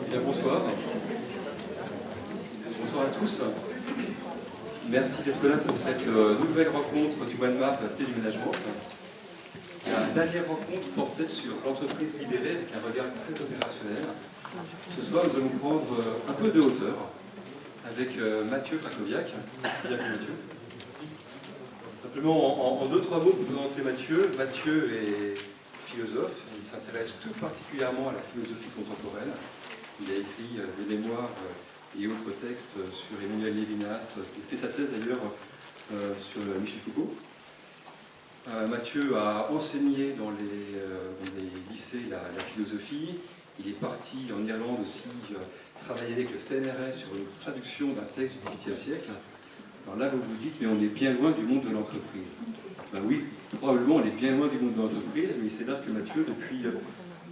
Bien, bonsoir. Bonsoir à tous. Merci d'être là pour cette nouvelle rencontre du mois de mars à la Cité du Management. La dernière rencontre portait sur l'entreprise libérée avec un regard très opérationnel. Ce soir, nous allons prendre un peu de hauteur avec Mathieu Krakowiak. Bienvenue Mathieu. Simplement, en 2-3 mots pour présenter Mathieu. Mathieu est philosophe, il s'intéresse tout particulièrement à la philosophie contemporaine. Il a écrit des mémoires et autres textes sur Emmanuel Lévinas. Il fait sa thèse d'ailleurs sur Michel Foucault. Mathieu a enseigné dans les lycées la philosophie. Il est parti en Irlande aussi travailler avec le CNRS sur une traduction d'un texte du XVIIIe siècle. Alors là, vous vous dites, mais on est bien loin du monde de l'entreprise. Ben oui, probablement on est bien loin du monde de l'entreprise, mais il s'avère que Mathieu, depuis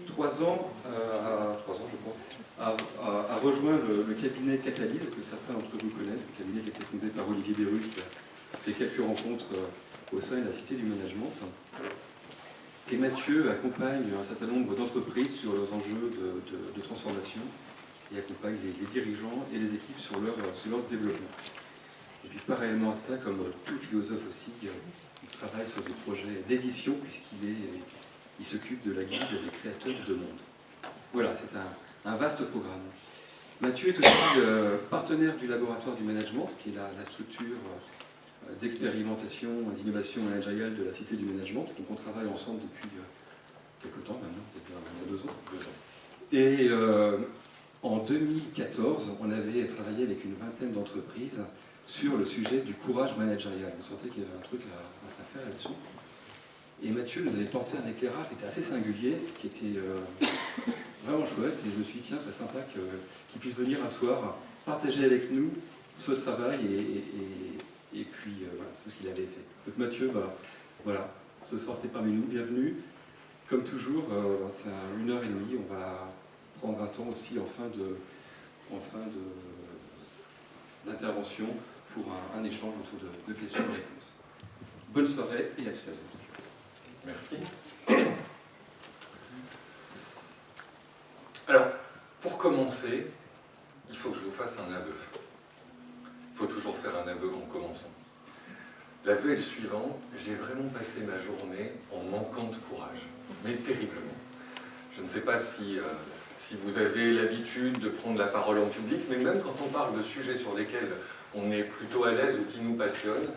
3 ans, je crois, a rejoint le cabinet Catalyse, que certains d'entre vous connaissent, un cabinet qui a été fondé par Olivier Beru, qui a fait quelques rencontres au sein de la Cité du Management. Et Mathieu accompagne un certain nombre d'entreprises sur leurs enjeux de transformation et accompagne les dirigeants et les équipes sur leur développement. Et puis parallèlement à ça, comme tout philosophe aussi, il travaille sur des projets d'édition puisqu'il s'occupe de la guide des créateurs de monde. Voilà, c'est un vaste programme. Mathieu est aussi partenaire du laboratoire du management, qui est la structure d'expérimentation et d'innovation managériale de la Cité du Management. Donc on travaille ensemble depuis quelques temps maintenant, peut-être bien 2 ans. Et en 2014, on avait travaillé avec une vingtaine d'entreprises sur le sujet du courage managérial. On sentait qu'il y avait un truc à faire là-dessus. Et Mathieu nous avait porté un éclairage qui était assez singulier, ce qui était vraiment chouette. Et je me suis dit, tiens, ce serait sympa qu'il puisse venir un soir partager avec nous ce travail et puis voilà, tout ce qu'il avait fait. Donc Mathieu, voilà, ce soir tu es parmi nous, bienvenue. Comme toujours, c'est 1h30, on va prendre un temps aussi en fin d'intervention pour un échange autour de questions et réponses. Bonne soirée et à tout à l'heure. Merci. Alors, pour commencer, il faut que je vous fasse un aveu. Il faut toujours faire un aveu en commençant. L'aveu est le suivant, j'ai vraiment passé ma journée en manquant de courage, mais terriblement. Je ne sais pas si vous avez l'habitude de prendre la parole en public, mais même quand on parle de sujets sur lesquels on est plutôt à l'aise ou qui nous passionnent,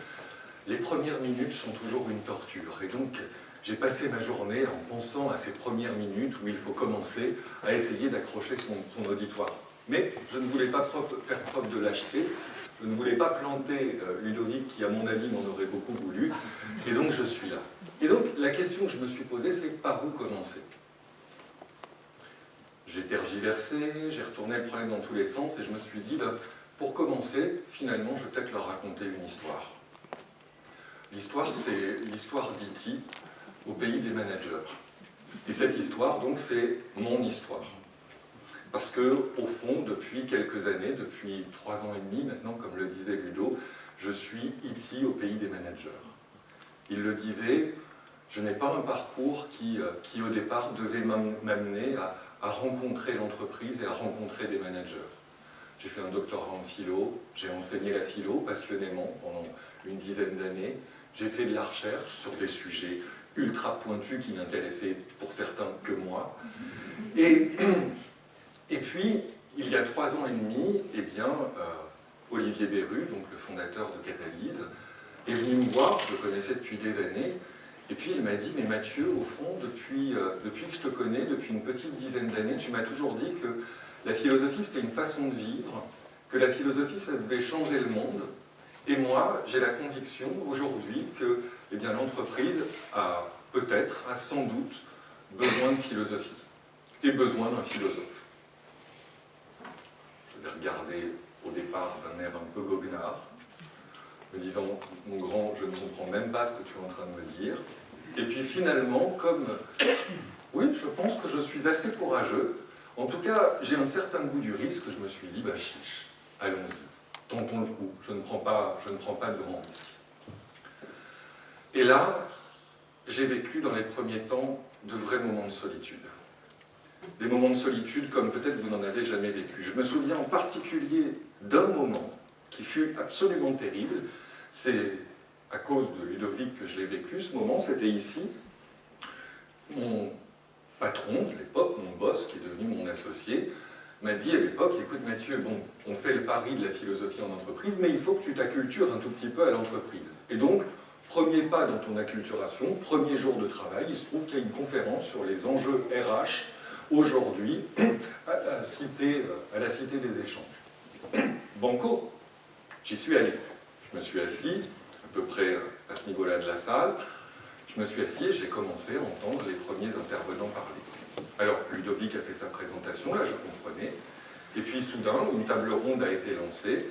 les premières minutes sont toujours une torture. Et donc, j'ai passé ma journée en pensant à ces premières minutes où il faut commencer à essayer d'accrocher son auditoire. Mais je ne voulais pas faire preuve de lâcheté, je ne voulais pas planter Ludovic qui, à mon avis, m'en aurait beaucoup voulu, et donc je suis là. Et donc, la question que je me suis posée, c'est par où commencer ? J'ai tergiversé, j'ai retourné le problème dans tous les sens, et je me suis dit, pour commencer, finalement, je vais peut-être leur raconter une histoire. L'histoire, c'est l'histoire d'E.T. au pays des managers. Et cette histoire, donc, c'est mon histoire. Parce que, au fond, depuis quelques années, depuis 3 ans et demi maintenant, comme le disait Ludo, je suis E.T. au pays des managers. Il le disait, je n'ai pas un parcours qui au départ, devait m'amener à rencontrer l'entreprise et à rencontrer des managers. J'ai fait un doctorat en philo, j'ai enseigné la philo passionnément pendant une dizaine d'années. J'ai fait de la recherche sur des sujets ultra pointus qui n'intéressaient pour certains que moi. Et puis, il y a 3 ans et demi, eh bien, Olivier Beru, donc le fondateur de Catalyse, est venu me voir, je le connaissais depuis des années, et puis il m'a dit, mais Mathieu, au fond, depuis que je te connais, depuis une petite dizaine d'années, tu m'as toujours dit que la philosophie, c'était une façon de vivre, que la philosophie, ça devait changer le monde. Et moi, j'ai la conviction aujourd'hui que eh bien, l'entreprise a peut-être, a sans doute, besoin de philosophie et besoin d'un philosophe. Je l'ai regardé au départ d'un air un peu goguenard, me disant, mon grand, je ne comprends même pas ce que tu es en train de me dire. Et puis finalement, oui, je pense que je suis assez courageux. En tout cas, j'ai un certain goût du risque, je me suis dit, chiche, allons-y, tentons le coup, je ne prends pas de grands risques. Et là, j'ai vécu dans les premiers temps de vrais moments de solitude. des moments de solitude comme peut-être vous n'en avez jamais vécu. Je me souviens en particulier d'un moment qui fut absolument terrible. C'est à cause de Ludovic que je l'ai vécu. Ce moment, c'était ici. Mon patron de l'époque, mon boss, qui est devenu mon associé, m'a dit à l'époque, écoute Mathieu, bon, on fait le pari de la philosophie en entreprise, mais il faut que tu t'accultures un tout petit peu à l'entreprise. Et donc, premier pas dans ton acculturation, premier jour de travail, il se trouve qu'il y a une conférence sur les enjeux RH aujourd'hui à la Cité des Échanges. Banco, j'y suis allé. Je me suis assis, à peu près à ce niveau-là de la salle. Je me suis assis et j'ai commencé à entendre les premiers intervenants parler. Alors, Ludovic a fait sa présentation, là je comprenais. Et puis soudain, une table ronde a été lancée.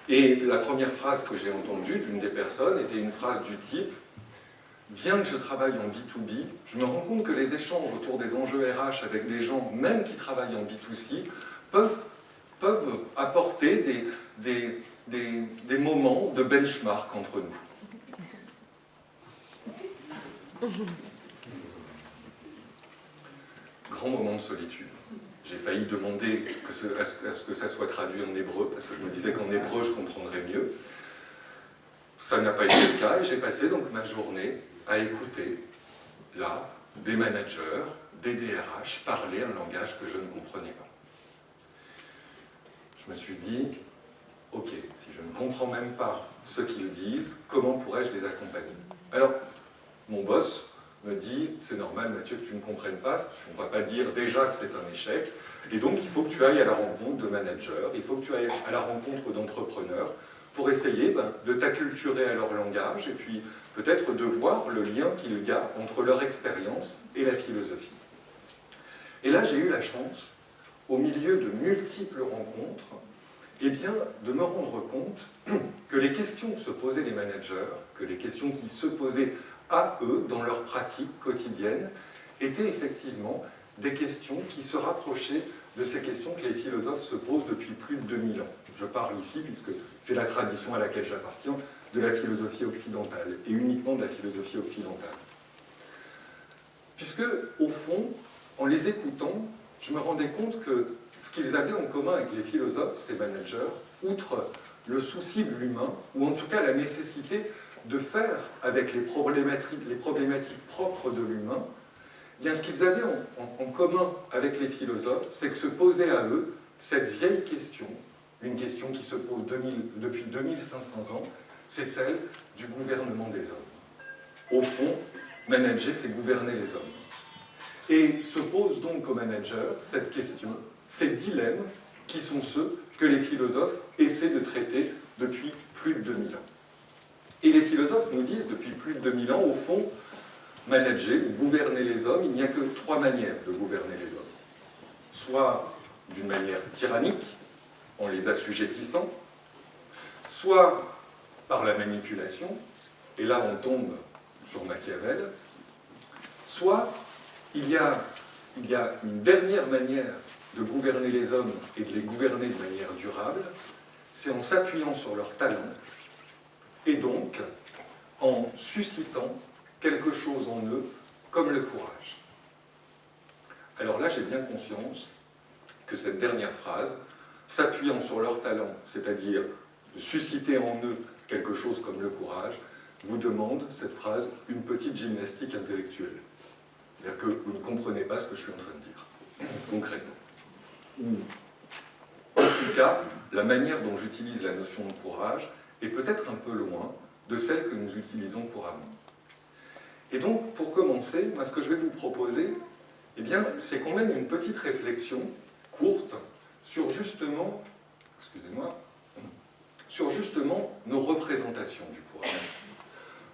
Et la première phrase que j'ai entendue d'une des personnes était une phrase du type « Bien que je travaille en B2B, je me rends compte que les échanges autour des enjeux RH avec des gens, même qui travaillent en B2C, peuvent apporter des moments de benchmark entre nous. » Grand moment de solitude. J'ai failli demander à ce que ça soit traduit en hébreu, parce que je me disais qu'en hébreu je comprendrais mieux. Ça n'a pas été le cas, et j'ai passé donc ma journée à écouter, là, des managers, des DRH parler un langage que je ne comprenais pas. Je me suis dit, ok, si je ne comprends même pas ce qu'ils disent, comment pourrais-je les accompagner? Alors, mon boss me dit, c'est normal Mathieu que tu ne comprennes pas, on ne va pas dire déjà que c'est un échec, et donc il faut que tu ailles à la rencontre de managers, il faut que tu ailles à la rencontre d'entrepreneurs, pour essayer de t'acculturer à leur langage, et puis peut-être de voir le lien qu'il y a entre leur expérience et la philosophie. Et là j'ai eu la chance, au milieu de multiples rencontres, eh bien, de me rendre compte que les questions que se posaient les managers, que les questions qui se posaient à eux, dans leur pratique quotidienne, étaient effectivement des questions qui se rapprochaient de ces questions que les philosophes se posent depuis plus de 2000 ans. Je parle ici, puisque c'est la tradition à laquelle j'appartiens, de la philosophie occidentale, et uniquement de la philosophie occidentale. Puisque, au fond, en les écoutant, je me rendais compte que ce qu'ils avaient en commun avec les philosophes, ces managers, outre le souci de l'humain, ou en tout cas la nécessité de faire avec les problématiques propres de l'humain, bien ce qu'ils avaient en commun avec les philosophes, c'est que se posait à eux cette vieille question, une question qui se pose depuis 2500 ans, c'est celle du gouvernement des hommes. Au fond, manager, c'est gouverner les hommes. Et se pose donc aux managers cette question, ces dilemmes qui sont ceux que les philosophes essaient de traiter depuis plus de 2000 ans. Et les philosophes nous disent depuis plus de 2000 ans, au fond, manager ou gouverner les hommes, il n'y a que trois manières de gouverner les hommes. Soit d'une manière tyrannique, en les assujettissant, soit par la manipulation, et là on tombe sur Machiavel, soit il y a une dernière manière de gouverner les hommes et de les gouverner de manière durable, c'est en s'appuyant sur leurs talents, et donc en suscitant quelque chose en eux, comme le courage. Alors là, j'ai bien conscience que cette dernière phrase, s'appuyant sur leurs talents, c'est-à-dire de susciter en eux quelque chose comme le courage, vous demande, cette phrase, une petite gymnastique intellectuelle. C'est-à-dire que vous ne comprenez pas ce que je suis en train de dire, concrètement. Ou, en tout cas, la manière dont j'utilise la notion de courage est peut-être un peu loin de celle que nous utilisons couramment. Et donc, pour commencer, moi, ce que je vais vous proposer, eh bien, c'est qu'on mène une petite réflexion courte sur justement, sur justement nos représentations du courage,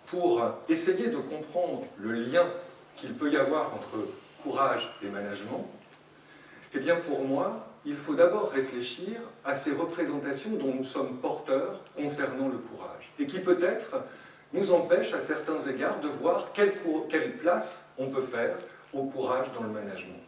pour essayer de comprendre le lien qu'il peut y avoir entre courage et management. Eh bien, pour moi, il faut d'abord réfléchir à ces représentations dont nous sommes porteurs concernant le courage, et qui peut-être nous empêchent à certains égards de voir quelle place on peut faire au courage dans le management.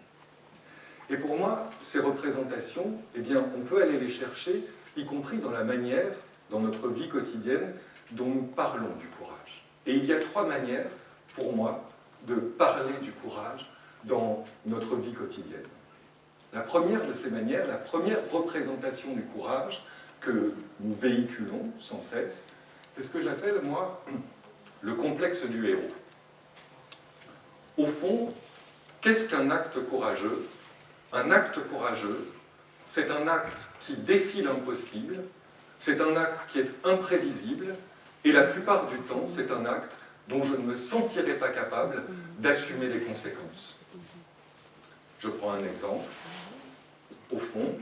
Et pour moi, ces représentations, eh bien, on peut aller les chercher, y compris dans la manière, dans notre vie quotidienne, dont nous parlons du courage. Et il y a trois manières, pour moi, de parler du courage dans notre vie quotidienne. La première de ces manières, la première représentation du courage que nous véhiculons sans cesse, c'est ce que j'appelle, moi, le complexe du héros. Au fond, qu'est-ce qu'un acte courageux? Un acte courageux, c'est un acte qui défie l'impossible, c'est un acte qui est imprévisible, et la plupart du temps, c'est un acte dont je ne me sentirais pas capable d'assumer les conséquences. Je prends un exemple. Au fond,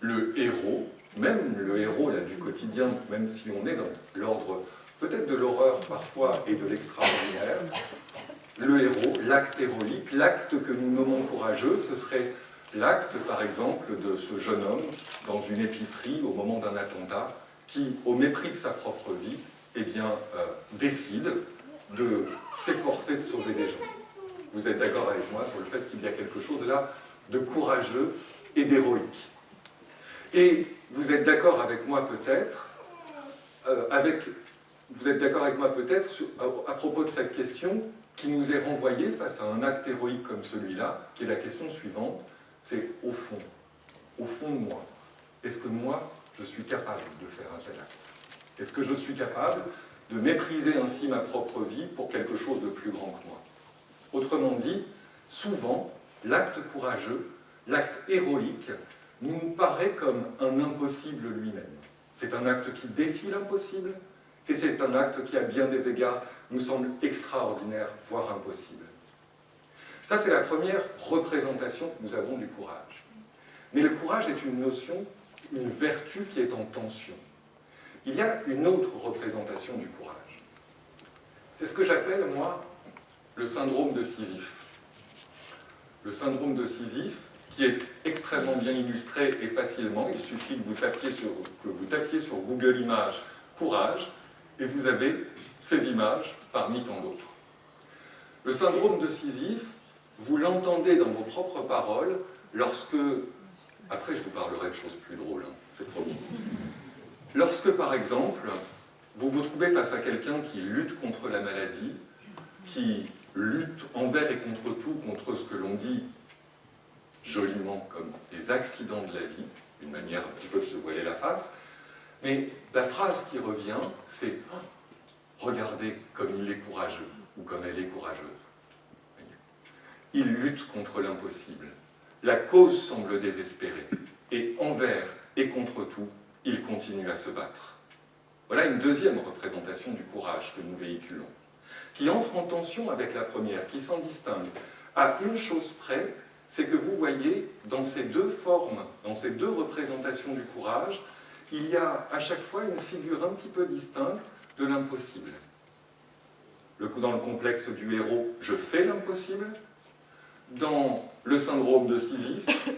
le héros, même le héros là, du quotidien, même si on est dans l'ordre peut-être de l'horreur parfois et de l'extraordinaire, le héros, l'acte héroïque, l'acte que nous nommons courageux, ce serait l'acte, par exemple, de ce jeune homme dans une épicerie au moment d'un attentat, qui, au mépris de sa propre vie, eh bien, décide de s'efforcer de sauver des gens. Vous êtes d'accord avec moi sur le fait qu'il y a quelque chose là de courageux et d'héroïque. Et vous êtes d'accord avec moi peut-être à propos de cette question qui nous est renvoyée face à un acte héroïque comme celui-là, qui est la question suivante, c'est au fond de moi, est-ce que moi, je suis capable de faire un tel acte? Est-ce que je suis capable de mépriser ainsi ma propre vie pour quelque chose de plus grand que moi? Autrement dit, souvent, l'acte courageux, l'acte héroïque, nous paraît comme un impossible lui-même. C'est un acte qui défie l'impossible, et c'est un acte qui, à bien des égards, nous semble extraordinaire, voire impossible. Ça, c'est la première représentation que nous avons du courage. Mais le courage est une notion, une vertu qui est en tension. Il y a une autre représentation du courage. C'est ce que j'appelle, moi, le syndrome de Sisyphe. Le syndrome de Sisyphe, qui est extrêmement bien illustré et facilement, il suffit que vous tapiez sur Google Images « courage » et vous avez ces images parmi tant d'autres. Le syndrome de Sisyphe, vous l'entendez dans vos propres paroles lorsque... Après, je vous parlerai de choses plus drôles, hein, c'est promis. Lorsque, par exemple, vous vous trouvez face à quelqu'un qui lutte contre la maladie, qui lutte envers et contre tout, contre ce que l'on dit joliment comme des accidents de la vie, une manière un petit peu de se voiler la face, mais la phrase qui revient, c'est « Regardez comme il est courageux » ou comme elle est courageuse. Il lutte contre l'impossible. La cause semble désespérée. Et envers et contre tout, il continue à se battre. Voilà une deuxième représentation du courage que nous véhiculons, qui entre en tension avec la première, qui s'en distingue. À une chose près, c'est que vous voyez, dans ces deux formes, dans ces deux représentations du courage, il y a à chaque fois une figure un petit peu distincte de l'impossible. Dans le complexe du héros, je fais l'impossible. Dans le syndrome de Sisyphe,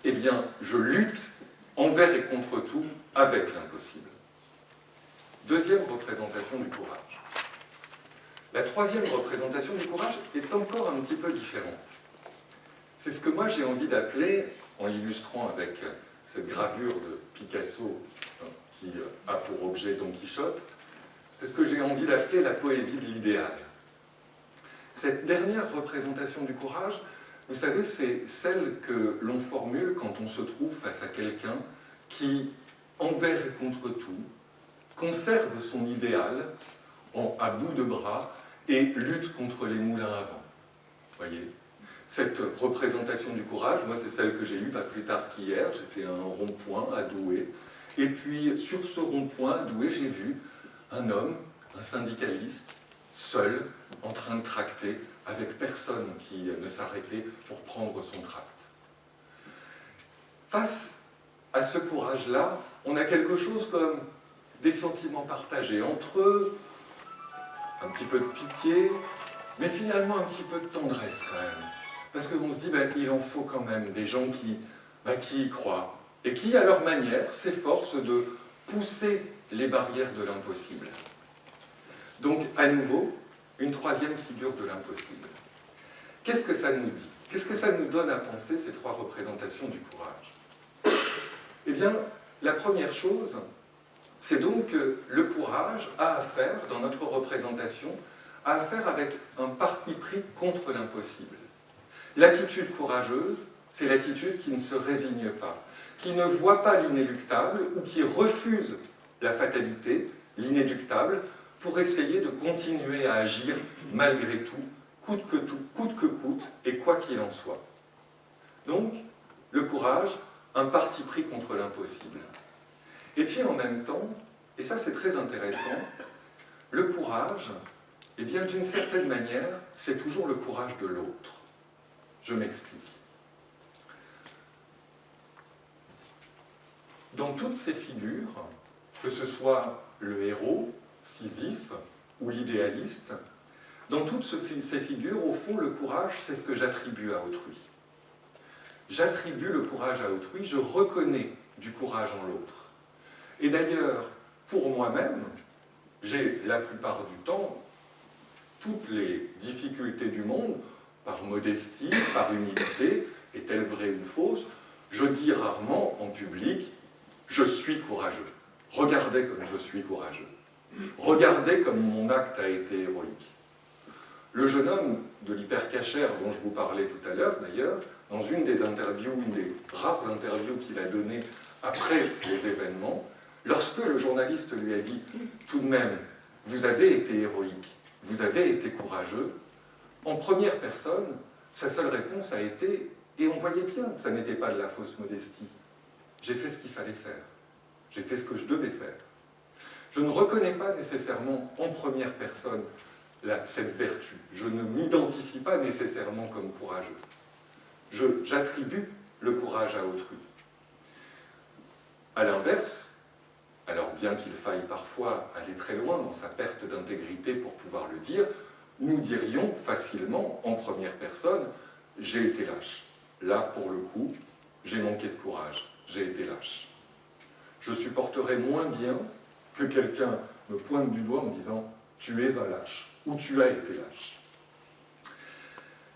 eh bien, je lutte envers et contre tout avec l'impossible. Deuxième représentation du courage. La troisième représentation du courage est encore un petit peu différente. C'est ce que moi j'ai envie d'appeler, en illustrant avec cette gravure de Picasso qui a pour objet Don Quichotte, c'est ce que j'ai envie d'appeler la poésie de l'idéal. Cette dernière représentation du courage, vous savez, c'est celle que l'on formule quand on se trouve face à quelqu'un qui, envers et contre tout, conserve son idéal à bout de bras et lutte contre les moulins à vent. Voyez ? Cette représentation du courage, moi c'est celle que j'ai eue pas plus tard qu'hier, j'étais à un rond-point à Douai, et puis sur ce rond-point à Douai, j'ai vu un homme, un syndicaliste, seul, en train de tracter, avec personne qui ne s'arrêtait pour prendre son tract. Face à ce courage-là, on a quelque chose comme des sentiments partagés entre eux, un petit peu de pitié, mais finalement un petit peu de tendresse quand même. Parce qu'on se dit, il en faut quand même des gens qui y croient, et qui, à leur manière, s'efforcent de pousser les barrières de l'impossible. Donc, à nouveau, une troisième figure de l'impossible. Qu'est-ce que ça nous dit? Qu'est-ce que ça nous donne à penser, ces trois représentations du courage? Eh bien, la première chose, c'est donc que le courage a affaire, dans notre représentation, a affaire avec un parti pris contre l'impossible. L'attitude courageuse, c'est l'attitude qui ne se résigne pas, qui ne voit pas l'inéluctable ou qui refuse la fatalité, l'inéluctable, pour essayer de continuer à agir malgré tout, coûte que coûte, et quoi qu'il en soit. Donc, le courage, un parti pris contre l'impossible. Et puis en même temps, et ça c'est très intéressant, le courage, eh bien d'une certaine manière, c'est toujours le courage de l'autre. Je m'explique. Dans toutes ces figures, que ce soit le héros, Sisyphe, ou l'idéaliste, dans toutes ces figures, au fond, le courage, c'est ce que j'attribue à autrui. J'attribue le courage à autrui, je reconnais du courage en l'autre. Et d'ailleurs, pour moi-même, j'ai la plupart du temps toutes les difficultés du monde, par modestie, par humilité, est-elle vraie ou fausse, je dis rarement en public « je suis courageux ». Regardez comme je suis courageux. Regardez comme mon acte a été héroïque. Le jeune homme de l'hypercachère dont je vous parlais tout à l'heure, d'ailleurs, dans une des interviews, une des rares interviews qu'il a données après les événements, lorsque le journaliste lui a dit « tout de même, vous avez été héroïque, vous avez été courageux », en première personne, sa seule réponse a été « et on voyait bien que ça n'était pas de la fausse modestie. J'ai fait ce qu'il fallait faire. J'ai fait ce que je devais faire. » Je ne reconnais pas nécessairement en première personne cette vertu. Je ne m'identifie pas nécessairement comme courageux. J'attribue le courage à autrui. A l'inverse, alors bien qu'il faille parfois aller très loin dans sa perte d'intégrité pour pouvoir le dire, nous dirions facilement, en première personne, « j'ai été lâche ». Là, pour le coup, j'ai manqué de courage, j'ai été lâche. Je supporterais moins bien que quelqu'un me pointe du doigt en disant « tu es un lâche » ou « tu as été lâche ».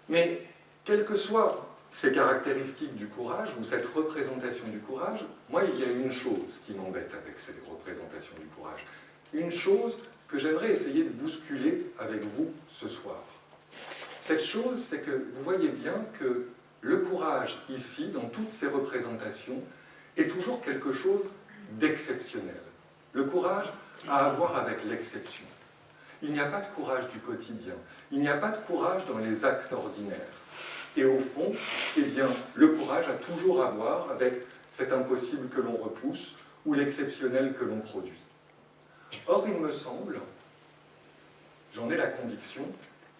Mais, quelles que soient ces caractéristiques du courage, ou cette représentation du courage, moi, il y a une chose qui m'embête avec cette représentation du courage. Une chose que j'aimerais essayer de bousculer avec vous ce soir. Cette chose, c'est que vous voyez bien que le courage, ici, dans toutes ces représentations, est toujours quelque chose d'exceptionnel. Le courage a à voir avec l'exception. Il n'y a pas de courage du quotidien, il n'y a pas de courage dans les actes ordinaires. Et au fond, eh bien, le courage a toujours à voir avec cet impossible que l'on repousse ou l'exceptionnel que l'on produit. Or, il me semble, j'en ai la conviction,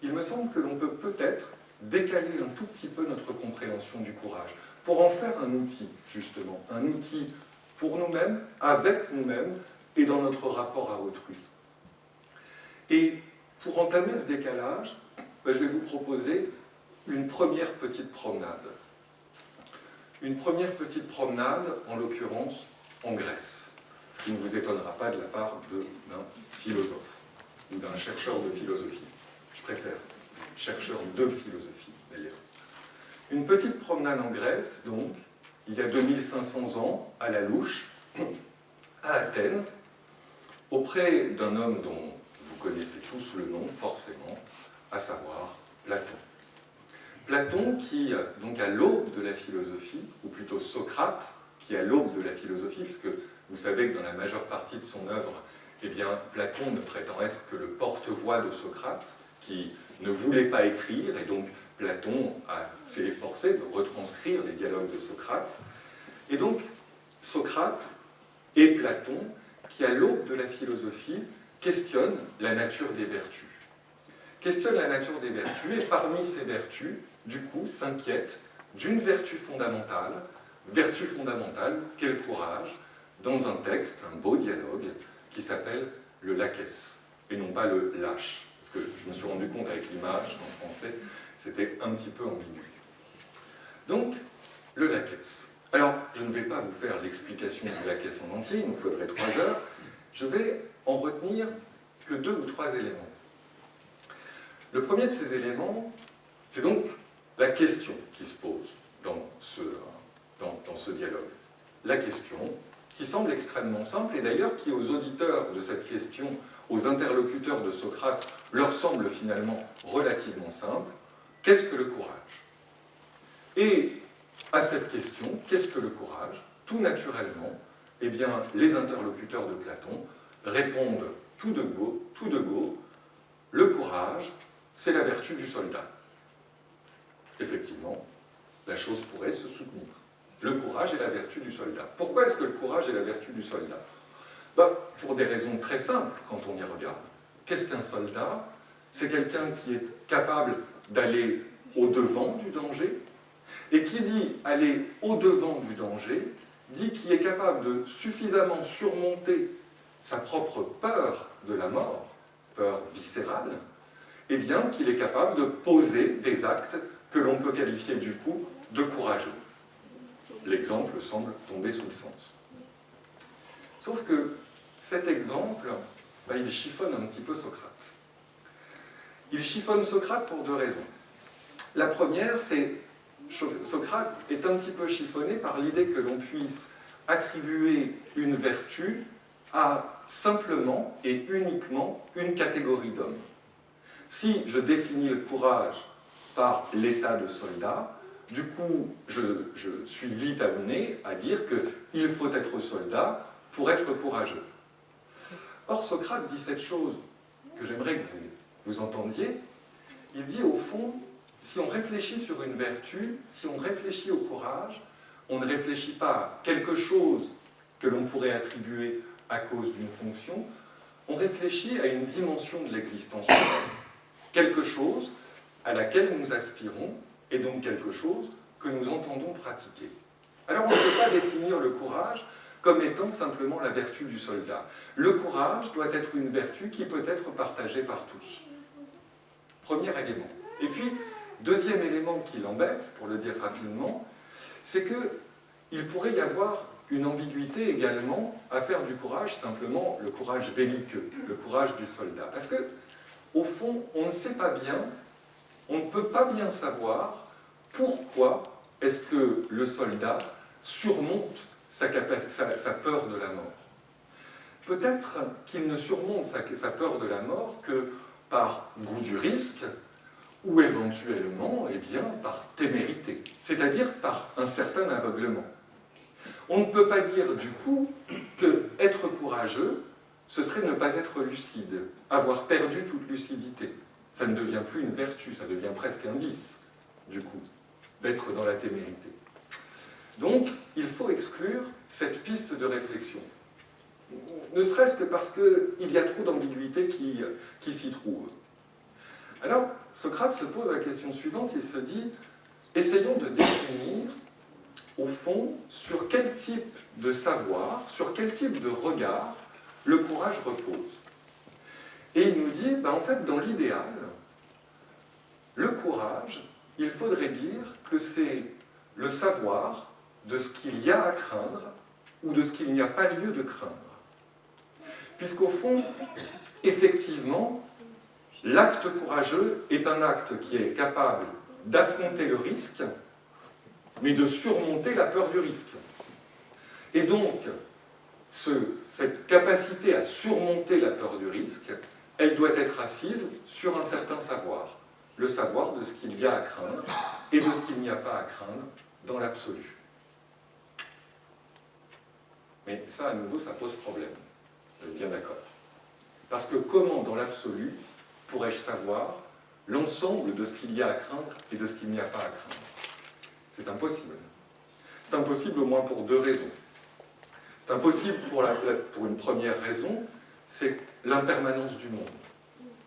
il me semble que l'on peut peut-être décaler un tout petit peu notre compréhension du courage pour en faire un outil, justement, un outil pour nous-mêmes, avec nous-mêmes et dans notre rapport à autrui. Et pour entamer ce décalage, je vais vous proposer une première petite promenade. Une première petite promenade, en l'occurrence, en Grèce. Ce qui ne vous étonnera pas de la part d'un philosophe ou d'un chercheur de philosophie. Je préfère chercheur de philosophie, d'ailleurs. Une petite promenade en Grèce, donc, il y a 2500 ans, à la louche, à Athènes, auprès d'un homme dont vous connaissez tous le nom, forcément, à savoir Platon. Platon qui, donc à l'aube de la philosophie, ou plutôt Socrate, qui à l'aube de la philosophie, puisque vous savez que dans la majeure partie de son œuvre, eh bien, Platon ne prétend être que le porte-voix de Socrate, qui ne voulait pas écrire, et donc Platon s'est efforcé de retranscrire les dialogues de Socrate. Et donc, Socrate et Platon, qui à l'aube de la philosophie, questionnent la nature des vertus. Questionnent la nature des vertus, et parmi ces vertus, du coup, s'inquiètent d'une vertu fondamentale qu'est le courage, dans un texte, un beau dialogue, qui s'appelle le Laquès, et non pas le lâche. Parce que je me suis rendu compte avec l'image, en français, c'était un petit peu ambigu. Donc, le Laquès. Alors, je ne vais pas vous faire l'explication du Laquès en entier, il nous faudrait 3 heures. Je vais en retenir que 2 ou 3 éléments. Le premier de ces éléments, c'est donc la question qui se pose dans ce dialogue. La question qui semble extrêmement simple, et d'ailleurs qui aux auditeurs de cette question, aux interlocuteurs de Socrate, leur semble finalement relativement simple. Qu'est-ce que le courage? Et à cette question, qu'est-ce que le courage? Tout naturellement, eh bien, les interlocuteurs de Platon répondent tout de go, le courage, c'est la vertu du soldat. Effectivement, la chose pourrait se soutenir. Le courage est la vertu du soldat. Pourquoi est-ce que le courage est la vertu du soldat? Pour des raisons très simples quand on y regarde. Qu'est-ce qu'un soldat? C'est quelqu'un qui est capable d'aller au-devant du danger. Et qui dit aller au-devant du danger, dit qu'il est capable de suffisamment surmonter sa propre peur de la mort, peur viscérale, et bien qu'il est capable de poser des actes que l'on peut qualifier du coup de courageux. L'exemple semble tomber sous le sens. Sauf que cet exemple, il chiffonne un petit peu Socrate. Il chiffonne Socrate pour deux raisons. La première, c'est Socrate est un petit peu chiffonné par l'idée que l'on puisse attribuer une vertu à simplement et uniquement une catégorie d'hommes. Si je définis le courage par l'état de soldat, du coup, je suis vite amené à dire qu'il faut être soldat pour être courageux. Or, Socrate dit cette chose que j'aimerais que vous entendiez. Il dit au fond, si on réfléchit sur une vertu, si on réfléchit au courage, on ne réfléchit pas à quelque chose que l'on pourrait attribuer à cause d'une fonction, on réfléchit à une dimension de l'existence humaine. Quelque chose à laquelle nous aspirons, et donc quelque chose que nous entendons pratiquer. Alors on ne peut pas définir le courage comme étant simplement la vertu du soldat. Le courage doit être une vertu qui peut être partagée par tous. Premier élément. Et puis, deuxième élément qui l'embête, pour le dire rapidement, c'est qu'il pourrait y avoir une ambiguïté également à faire du courage simplement le courage belliqueux, le courage du soldat. Parce que, au fond, on ne sait pas bien, on ne peut pas bien savoir pourquoi est-ce que le soldat surmonte sa peur de la mort. Peut-être qu'il ne surmonte sa peur de la mort que par goût du risque, ou éventuellement, eh bien, par témérité, c'est-à-dire par un certain aveuglement. On ne peut pas dire du coup que être courageux, ce serait ne pas être lucide, avoir perdu toute lucidité. Ça ne devient plus une vertu, ça devient presque un vice, du coup, d'être dans la témérité. Donc, il faut exclure cette piste de réflexion. Ne serait-ce que parce qu'il y a trop d'ambiguïté qui s'y trouve. Alors, Socrate se pose la question suivante, il se dit, essayons de définir, au fond, sur quel type de savoir, sur quel type de regard le courage repose. Et il nous dit, en fait, dans l'idéal, le courage, il faudrait dire que c'est le savoir de ce qu'il y a à craindre ou de ce qu'il n'y a pas lieu de craindre. Puisqu'au fond, effectivement, l'acte courageux est un acte qui est capable d'affronter le risque, mais de surmonter la peur du risque. Et donc, cette capacité à surmonter la peur du risque, elle doit être assise sur un certain savoir. Le savoir de ce qu'il y a à craindre et de ce qu'il n'y a pas à craindre dans l'absolu. Mais ça, à nouveau, ça pose problème. Vous êtes bien d'accord. Parce que comment, dans l'absolu, pourrais-je savoir l'ensemble de ce qu'il y a à craindre et de ce qu'il n'y a pas à craindre? C'est impossible. C'est impossible au moins pour deux raisons. C'est impossible pour une première raison, c'est l'impermanence du monde.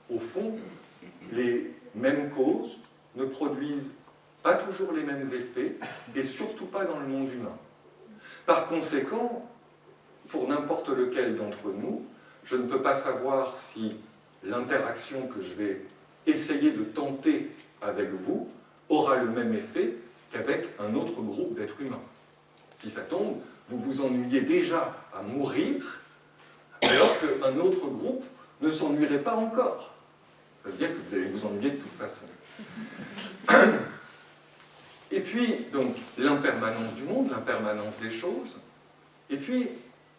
Au fond, les mêmes causes ne produisent pas toujours les mêmes effets, et surtout pas dans le monde humain. Par conséquent, pour n'importe lequel d'entre nous, je ne peux pas savoir si l'interaction que je vais essayer de tenter avec vous aura le même effet qu'avec un autre groupe d'êtres humains. Si ça tombe, vous vous ennuyez déjà à mourir, alors qu'un autre groupe ne s'ennuierait pas encore. Ça veut dire que vous allez vous ennuyer de toute façon. Et puis, donc, l'impermanence du monde, l'impermanence des choses. Et puis,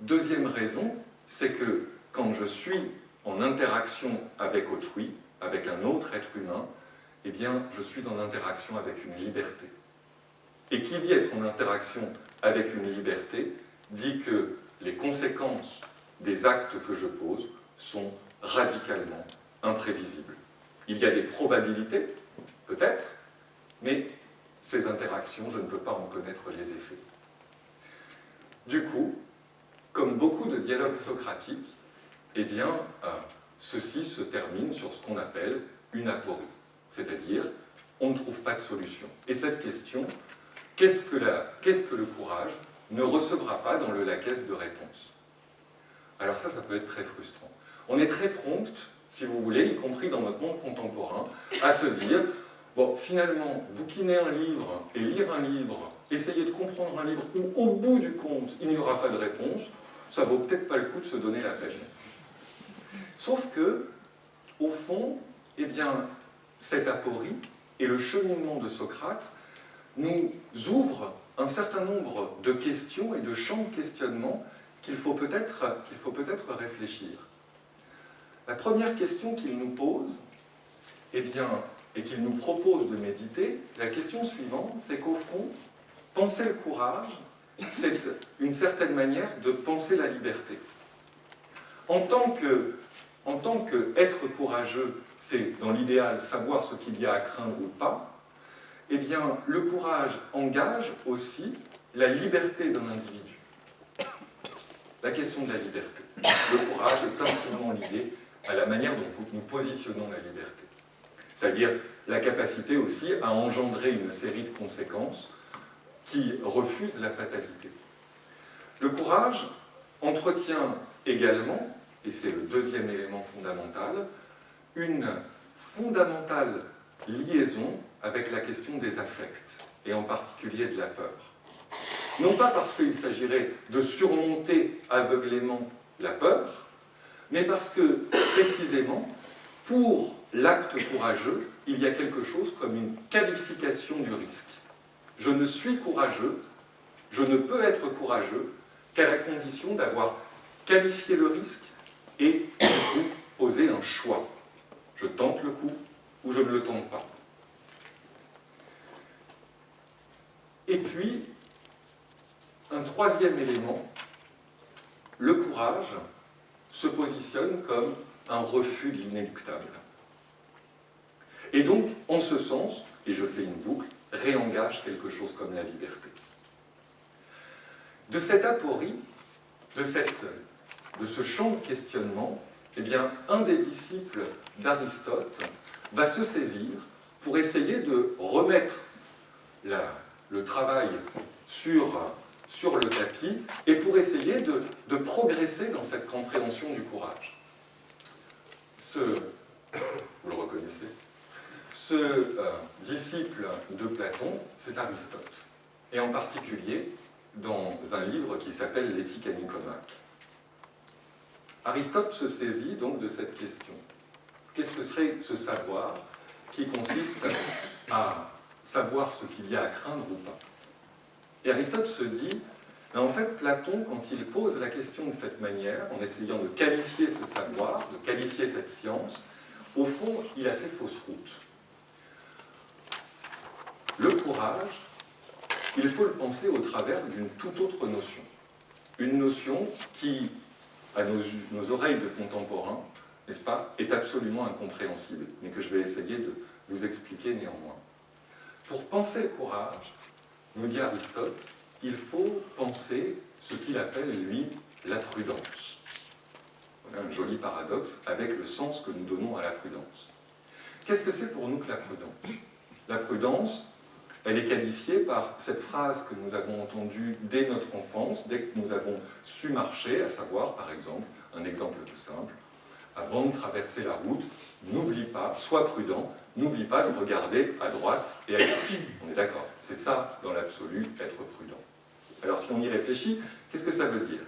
deuxième raison, c'est que quand je suis en interaction avec autrui, avec un autre être humain, eh bien, je suis en interaction avec une liberté. Et qui dit être en interaction avec une liberté, dit que les conséquences des actes que je pose sont radicalement imprévisibles. Il y a des probabilités, peut-être, mais ces interactions, je ne peux pas en connaître les effets. Du coup, comme beaucoup de dialogues socratiques, eh bien, ceci se termine sur ce qu'on appelle une aporie, c'est-à-dire on ne trouve pas de solution. Et cette question, qu'est-ce que le courage, ne recevra pas dans le laquais de réponse. Alors ça peut être très frustrant. On est très prompt, si vous voulez, y compris dans notre monde contemporain, à se dire, bon, finalement, bouquiner un livre et lire un livre, essayer de comprendre un livre où, au bout du compte, il n'y aura pas de réponse, ça vaut peut-être pas le coup de se donner la peine. Sauf que, au fond, eh bien, cette aporie et le cheminement de Socrate nous ouvrent un certain nombre de questions et de champs de questionnement qu'il faut peut-être réfléchir. La première question qu'il nous pose, eh bien, et qu'il nous propose de méditer, la question suivante, c'est qu'au fond, penser le courage, c'est une certaine manière de penser la liberté. En tant qu'être courageux, c'est dans l'idéal savoir ce qu'il y a à craindre ou pas, eh bien, le courage engage aussi la liberté d'un individu. La question de la liberté. Le courage est intimement lié à la manière dont nous positionnons la liberté. C'est-à-dire la capacité aussi à engendrer une série de conséquences qui refusent la fatalité. Le courage entretient également, et c'est le deuxième élément fondamental, une fondamentale liaison avec la question des affects, et en particulier de la peur. Non pas parce qu'il s'agirait de surmonter aveuglément la peur, mais parce que, précisément, pour l'acte courageux, il y a quelque chose comme une qualification du risque. Je ne suis courageux, je ne peux être courageux qu'à la condition d'avoir qualifié le risque et, du coup, poser un choix. Je tente le coup ou je ne le tente pas. Et puis, un troisième élément, le courage se positionne comme un refus de l'inéluctable. Et donc, en ce sens, et je fais une boucle, réengage quelque chose comme la liberté. De cette aporie, de ce champ de questionnement, eh bien, un des disciples d'Aristote va se saisir pour essayer de remettre le travail sur le tapis et pour essayer de progresser dans cette compréhension du courage. Vous le reconnaissez, ce disciple de Platon, c'est Aristote, et en particulier dans un livre qui s'appelle l'Éthique à Nicomaque. Aristote se saisit donc de cette question. Qu'est-ce que serait ce savoir qui consiste à savoir ce qu'il y a à craindre ou pas? Et Aristote se dit, en fait, Platon, quand il pose la question de cette manière, en essayant de qualifier ce savoir, de qualifier cette science, au fond, il a fait fausse route. Le courage, il faut le penser au travers d'une toute autre notion. Une notion qui, à nos oreilles de contemporains, n'est-ce pas, est absolument incompréhensible, mais que je vais essayer de vous expliquer néanmoins. Pour penser le courage, nous dit Aristote, il faut penser ce qu'il appelle, lui, la prudence. Voilà un joli paradoxe avec le sens que nous donnons à la prudence. Qu'est-ce que c'est pour nous que la prudence? La prudence, elle est qualifiée par cette phrase que nous avons entendue dès notre enfance, dès que nous avons su marcher, à savoir, par exemple, un exemple tout simple, avant de traverser la route, n'oublie pas, sois prudent, n'oublie pas de regarder à droite et à gauche. On est d'accord, c'est ça, dans l'absolu, être prudent. Alors si on y réfléchit, qu'est-ce que ça veut dire?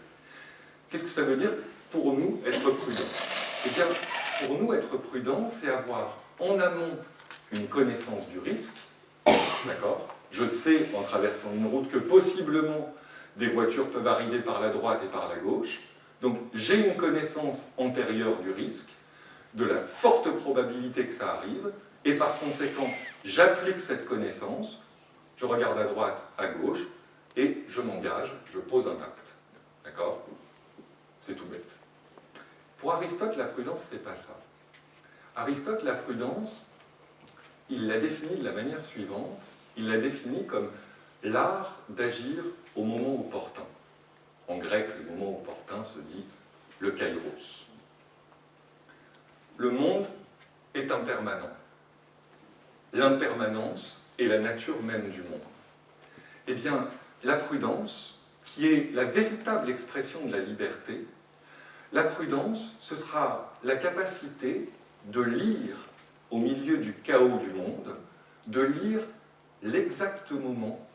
Qu'est-ce que ça veut dire pour nous être prudent? Eh bien, pour nous être prudent, c'est avoir en amont une connaissance du risque, d'accord? Je sais, en traversant une route, que possiblement des voitures peuvent arriver par la droite et par la gauche. Donc j'ai une connaissance antérieure du risque, de la forte probabilité que ça arrive, et par conséquent, j'applique cette connaissance je regarde à droite, à gauche, et je m'engage, je pose un acte. D'accord? C'est tout bête. Pour Aristote, la prudence, c'est pas ça. Aristote, la prudence, il la définit de la manière suivante. Il la définit comme l'art d'agir au moment opportun. En grec, le moment opportun se dit le kairos. Le monde est impermanent. L'impermanence est la nature même du monde. Eh bien, la prudence, qui est la véritable expression de la liberté, la prudence, ce sera la capacité de lire au milieu du chaos du monde, de lire l'exact moment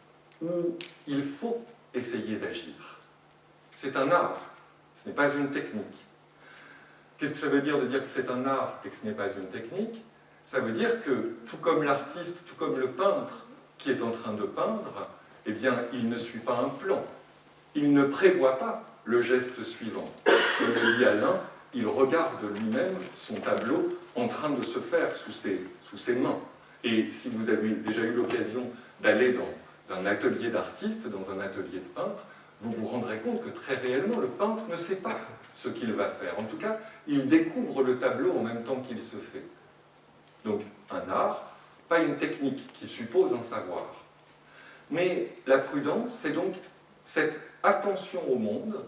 où il faut essayer d'agir. C'est un art, ce n'est pas une technique. Qu'est-ce que ça veut dire de dire que c'est un art et que ce n'est pas une technique? Ça veut dire que, tout comme l'artiste, tout comme le peintre qui est en train de peindre, eh bien, il ne suit pas un plan. Il ne prévoit pas le geste suivant. Comme le dit Alain, il regarde lui-même son tableau en train de se faire sous ses mains. Et si vous avez déjà eu l'occasion d'aller dans un atelier d'artiste, dans un atelier de peintre, vous vous rendrez compte que très réellement, le peintre ne sait pas ce qu'il va faire. En tout cas, il découvre le tableau en même temps qu'il se fait. Donc, un art, pas une technique qui suppose un savoir. Mais la prudence, c'est donc cette attention au monde,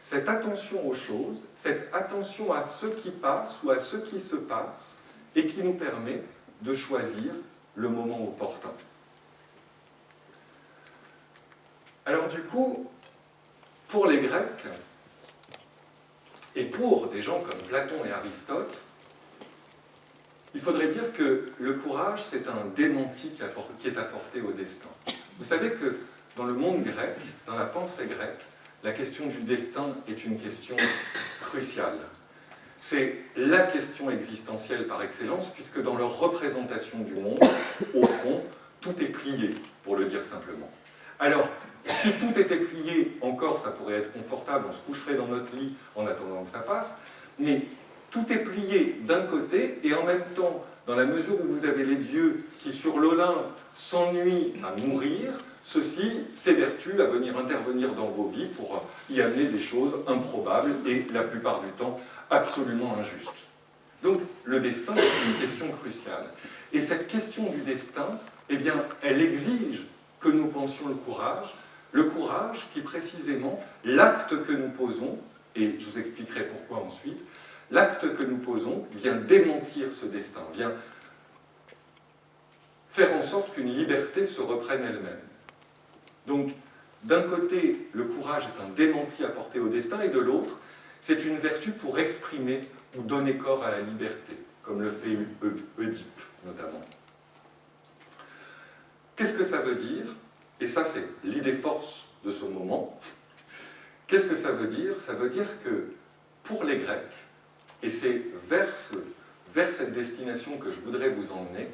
cette attention aux choses, cette attention à ce qui passe ou à ce qui se passe, et qui nous permet de choisir le moment opportun. Alors du coup, pour les Grecs, et pour des gens comme Platon et Aristote, il faudrait dire que le courage, c'est un démenti qui est apporté au destin. Vous savez que dans le monde grec, dans la pensée grecque, la question du destin est une question cruciale. C'est la question existentielle par excellence, puisque dans leur représentation du monde, au fond, tout est plié, pour le dire simplement. Alors, si tout était plié, encore ça pourrait être confortable, on se coucherait dans notre lit en attendant que ça passe, mais tout est plié d'un côté, et en même temps, dans la mesure où vous avez les dieux qui sur l'Olympe s'ennuient à mourir, ceux-ci s'évertuent à venir intervenir dans vos vies pour y amener des choses improbables et la plupart du temps absolument injustes. Donc le destin est une question cruciale. Et cette question du destin, eh bien, elle exige que nous pensions le courage qui précisément, l'acte que nous posons, et je vous expliquerai pourquoi ensuite, l'acte que nous posons vient démentir ce destin, vient faire en sorte qu'une liberté se reprenne elle-même. Donc, d'un côté, le courage est un démenti apporté au destin, et de l'autre, c'est une vertu pour exprimer ou donner corps à la liberté, comme le fait Oedipe, notamment. Qu'est-ce que ça veut dire? Et ça, c'est l'idée force de ce moment. Qu'est-ce que ça veut dire? Ça veut dire que, pour les Grecs, et c'est vers cette destination que je voudrais vous emmener,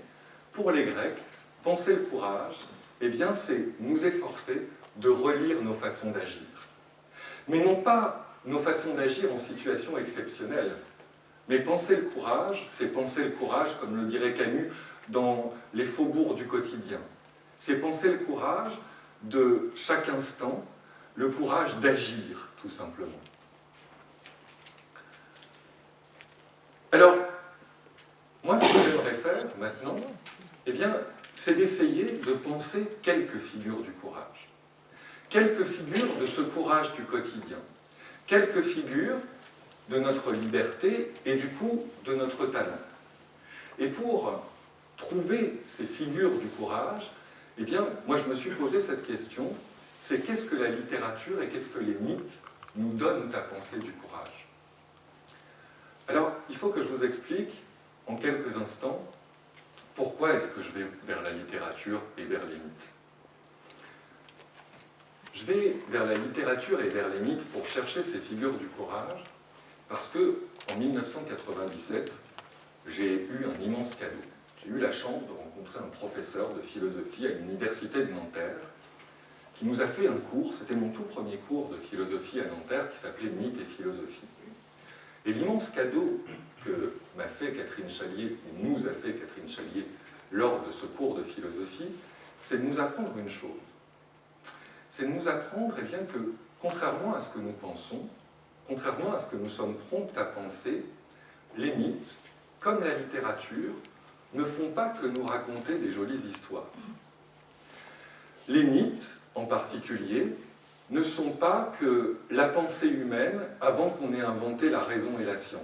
pour les Grecs, penser le courage, eh bien, c'est nous efforcer de relire nos façons d'agir. Mais non pas nos façons d'agir en situation exceptionnelle, mais penser le courage, c'est penser le courage, comme le dirait Camus, dans les faubourgs du quotidien. C'est penser le courage de chaque instant, le courage d'agir, tout simplement. Alors, moi, ce que j'aimerais faire maintenant, eh bien, c'est d'essayer de penser quelques figures du courage. Quelques figures de ce courage du quotidien. Quelques figures de notre liberté et du coup de notre talent. Et pour trouver ces figures du courage, eh bien, moi je me suis posé cette question, c'est qu'est-ce que la littérature et qu'est-ce que les mythes nous donnent à penser du courage? Alors, il faut que je vous explique en quelques instants pourquoi est-ce que je vais vers la littérature et vers les mythes. Je vais vers la littérature et vers les mythes pour chercher ces figures du courage, parce que en 1997, j'ai eu un immense cadeau. J'ai eu la chance de rencontrer un professeur de philosophie à l'université de Nanterre, qui nous a fait un cours, c'était mon tout premier cours de philosophie à Nanterre, qui s'appelait Mythes et philosophie. Et l'immense cadeau que m'a fait Catherine Chalier, et nous a fait Catherine Chalier, lors de ce cours de philosophie, c'est de nous apprendre une chose. C'est de nous apprendre eh bien, que, contrairement à ce que nous pensons, contrairement à ce que nous sommes prompts à penser, les mythes, comme la littérature, ne font pas que nous raconter des jolies histoires. Les mythes, en particulier, ne sont pas que la pensée humaine avant qu'on ait inventé la raison et la science.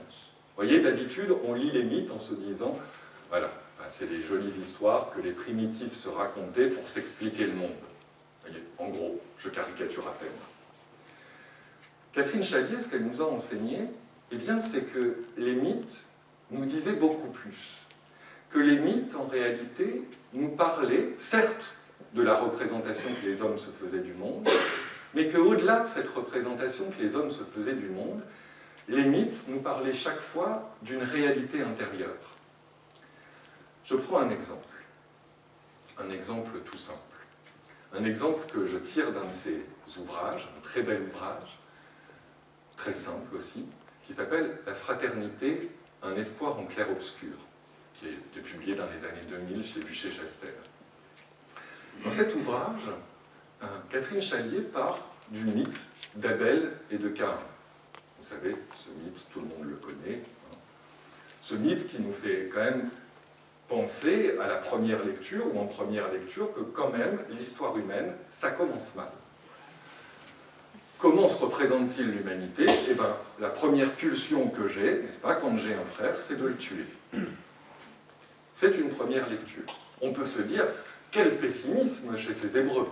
Vous voyez, d'habitude, on lit les mythes en se disant, voilà, c'est des jolies histoires que les primitifs se racontaient pour s'expliquer le monde. Vous voyez, en gros, je caricature à peine. Catherine Chalier, ce qu'elle nous a enseigné, eh bien, c'est que les mythes nous disaient beaucoup plus. Que les mythes, en réalité, nous parlaient, certes, de la représentation que les hommes se faisaient du monde, mais qu'au-delà de cette représentation que les hommes se faisaient du monde, les mythes nous parlaient chaque fois d'une réalité intérieure. Je prends un exemple tout simple. Un exemple que je tire d'un de ses ouvrages, un très bel ouvrage, très simple aussi, qui s'appelle « La fraternité, un espoir en clair-obscur », qui a été publié dans les années 2000 chez Buchet-Chastel. Dans cet ouvrage, Catherine Chalier part du mythe d'Abel et de Caïn. Vous savez, ce mythe, tout le monde le connaît. Ce mythe qui nous fait quand même penser à la première lecture, ou en première lecture, que quand même, l'histoire humaine, ça commence mal. Comment se représente-t-il l'humanité? Eh bien, la première pulsion que j'ai, n'est-ce pas, quand j'ai un frère, c'est de le tuer. C'est une première lecture. On peut se dire, quel pessimisme chez ces Hébreux,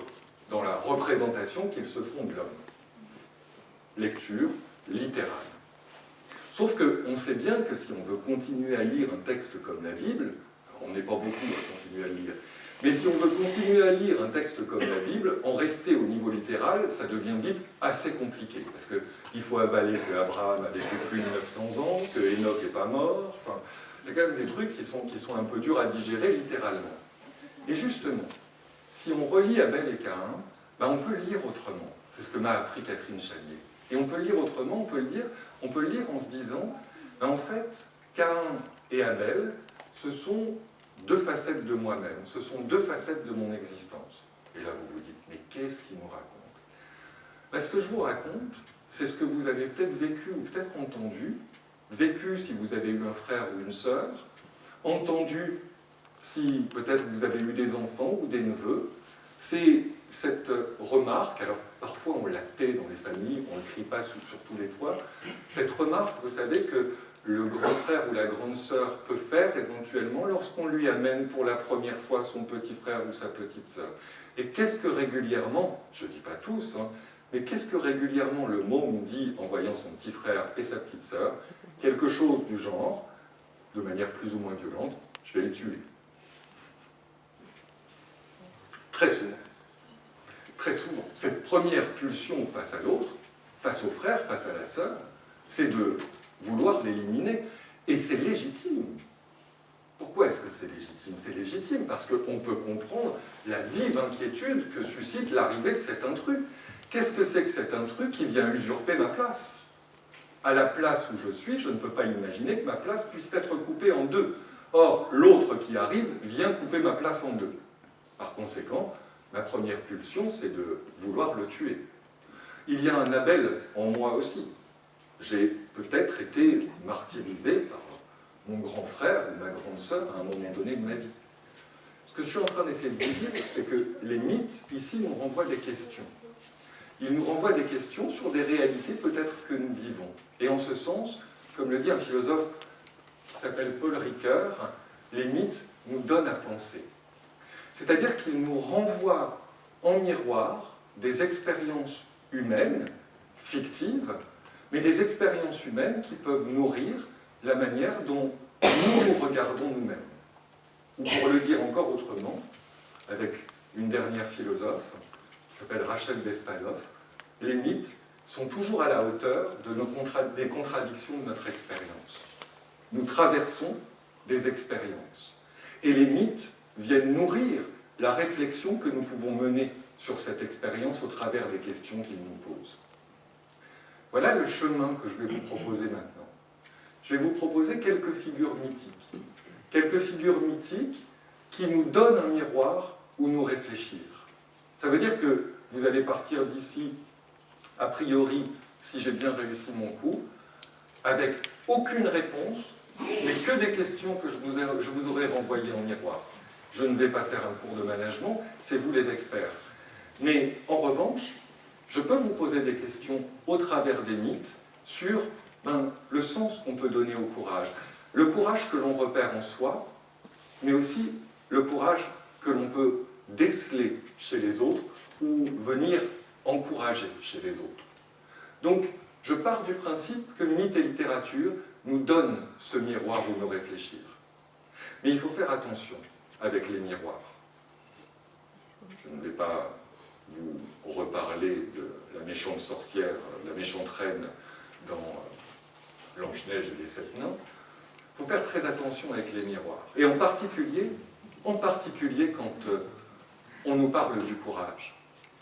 dans la représentation qu'ils se font de l'homme. Lecture littérale. Sauf qu'on sait bien que si on veut continuer à lire un texte comme la Bible, on n'est pas beaucoup à continuer à lire, mais si on veut continuer à lire un texte comme la Bible, en rester au niveau littéral, ça devient vite assez compliqué, parce qu'il faut avaler que Abraham a vécu plus de 900 ans, que Enoch n'est pas mort, enfin, il y a quand même des trucs qui sont un peu durs à digérer littéralement. Et justement, si on relit Abel et Caïn, ben on peut le lire autrement. C'est ce que m'a appris Catherine Chalier. Et on peut le lire autrement, on peut le lire en se disant, ben en fait, Caïn et Abel, ce sont deux facettes de moi-même, ce sont deux facettes de mon existence. Et là, vous vous dites, mais qu'est-ce qu'il nous raconte? Ben, ce que je vous raconte, c'est ce que vous avez peut-être vécu ou peut-être entendu, vécu si vous avez eu un frère ou une sœur, entendu si peut-être vous avez eu des enfants ou des neveux, c'est cette remarque, alors parfois on la tait dans les familles, on ne crie pas sur tous les toits, cette remarque, vous savez, que le grand frère ou la grande sœur peut faire éventuellement lorsqu'on lui amène pour la première fois son petit frère ou sa petite sœur. Et qu'est-ce que régulièrement, je ne dis pas tous, hein, mais qu'est-ce que régulièrement le môme dit en voyant son petit frère et sa petite sœur? Quelque chose du genre, de manière plus ou moins violente, je vais les tuer. Très souvent. Très souvent. Cette première pulsion face à l'autre, face au frère, face à la sœur, c'est de vouloir l'éliminer. Et c'est légitime. Pourquoi est-ce que c'est légitime? C'est légitime parce qu'on peut comprendre la vive inquiétude que suscite l'arrivée de cet intrus. Qu'est-ce que c'est que cet intrus qui vient usurper ma place? À la place où je suis, je ne peux pas imaginer que ma place puisse être coupée en deux. Or, l'autre qui arrive vient couper ma place en deux. Par conséquent, ma première pulsion, c'est de vouloir le tuer. Il y a un Abel en moi aussi. J'ai peut-être été martyrisé par mon grand frère ou ma grande sœur à un moment donné de ma vie. Ce que je suis en train d'essayer de vous dire, c'est que les mythes, ici, nous renvoient des questions. Ils nous renvoient des questions sur des réalités peut-être que nous vivons. Et en ce sens, comme le dit un philosophe qui s'appelle Paul Ricoeur, les mythes nous donnent à penser. C'est-à-dire qu'ils nous renvoient en miroir des expériences humaines, fictives, mais des expériences humaines qui peuvent nourrir la manière dont nous nous regardons nous-mêmes. Ou pour le dire encore autrement, avec une dernière philosophe, qui s'appelle Rachel Bespalov, les mythes sont toujours à la hauteur des contradictions de notre expérience. Nous traversons des expériences. Et les mythes viennent nourrir la réflexion que nous pouvons mener sur cette expérience au travers des questions qu'ils nous posent. Voilà le chemin que je vais vous proposer maintenant. Je vais vous proposer quelques figures mythiques. Quelques figures mythiques qui nous donnent un miroir ou nous réfléchir. Ça veut dire que vous allez partir d'ici, a priori, si j'ai bien réussi mon coup, avec aucune réponse, mais que des questions que je vous aurais renvoyées en miroir. Je ne vais pas faire un cours de management, c'est vous les experts. Mais en revanche, je peux vous poser des questions au travers des mythes sur le sens qu'on peut donner au courage. Le courage que l'on repère en soi, mais aussi le courage que l'on peut déceler chez les autres ou venir encourager chez les autres. Donc, je pars du principe que mythe et littérature nous donnent ce miroir où nous réfléchir. Mais il faut faire attention avec les miroirs. Je ne vais pas vous reparler de la méchante sorcière, la méchante reine dans Blanche-Neige et les 7 nains. Il faut faire très attention avec les miroirs. Et en particulier quand on nous parle du courage.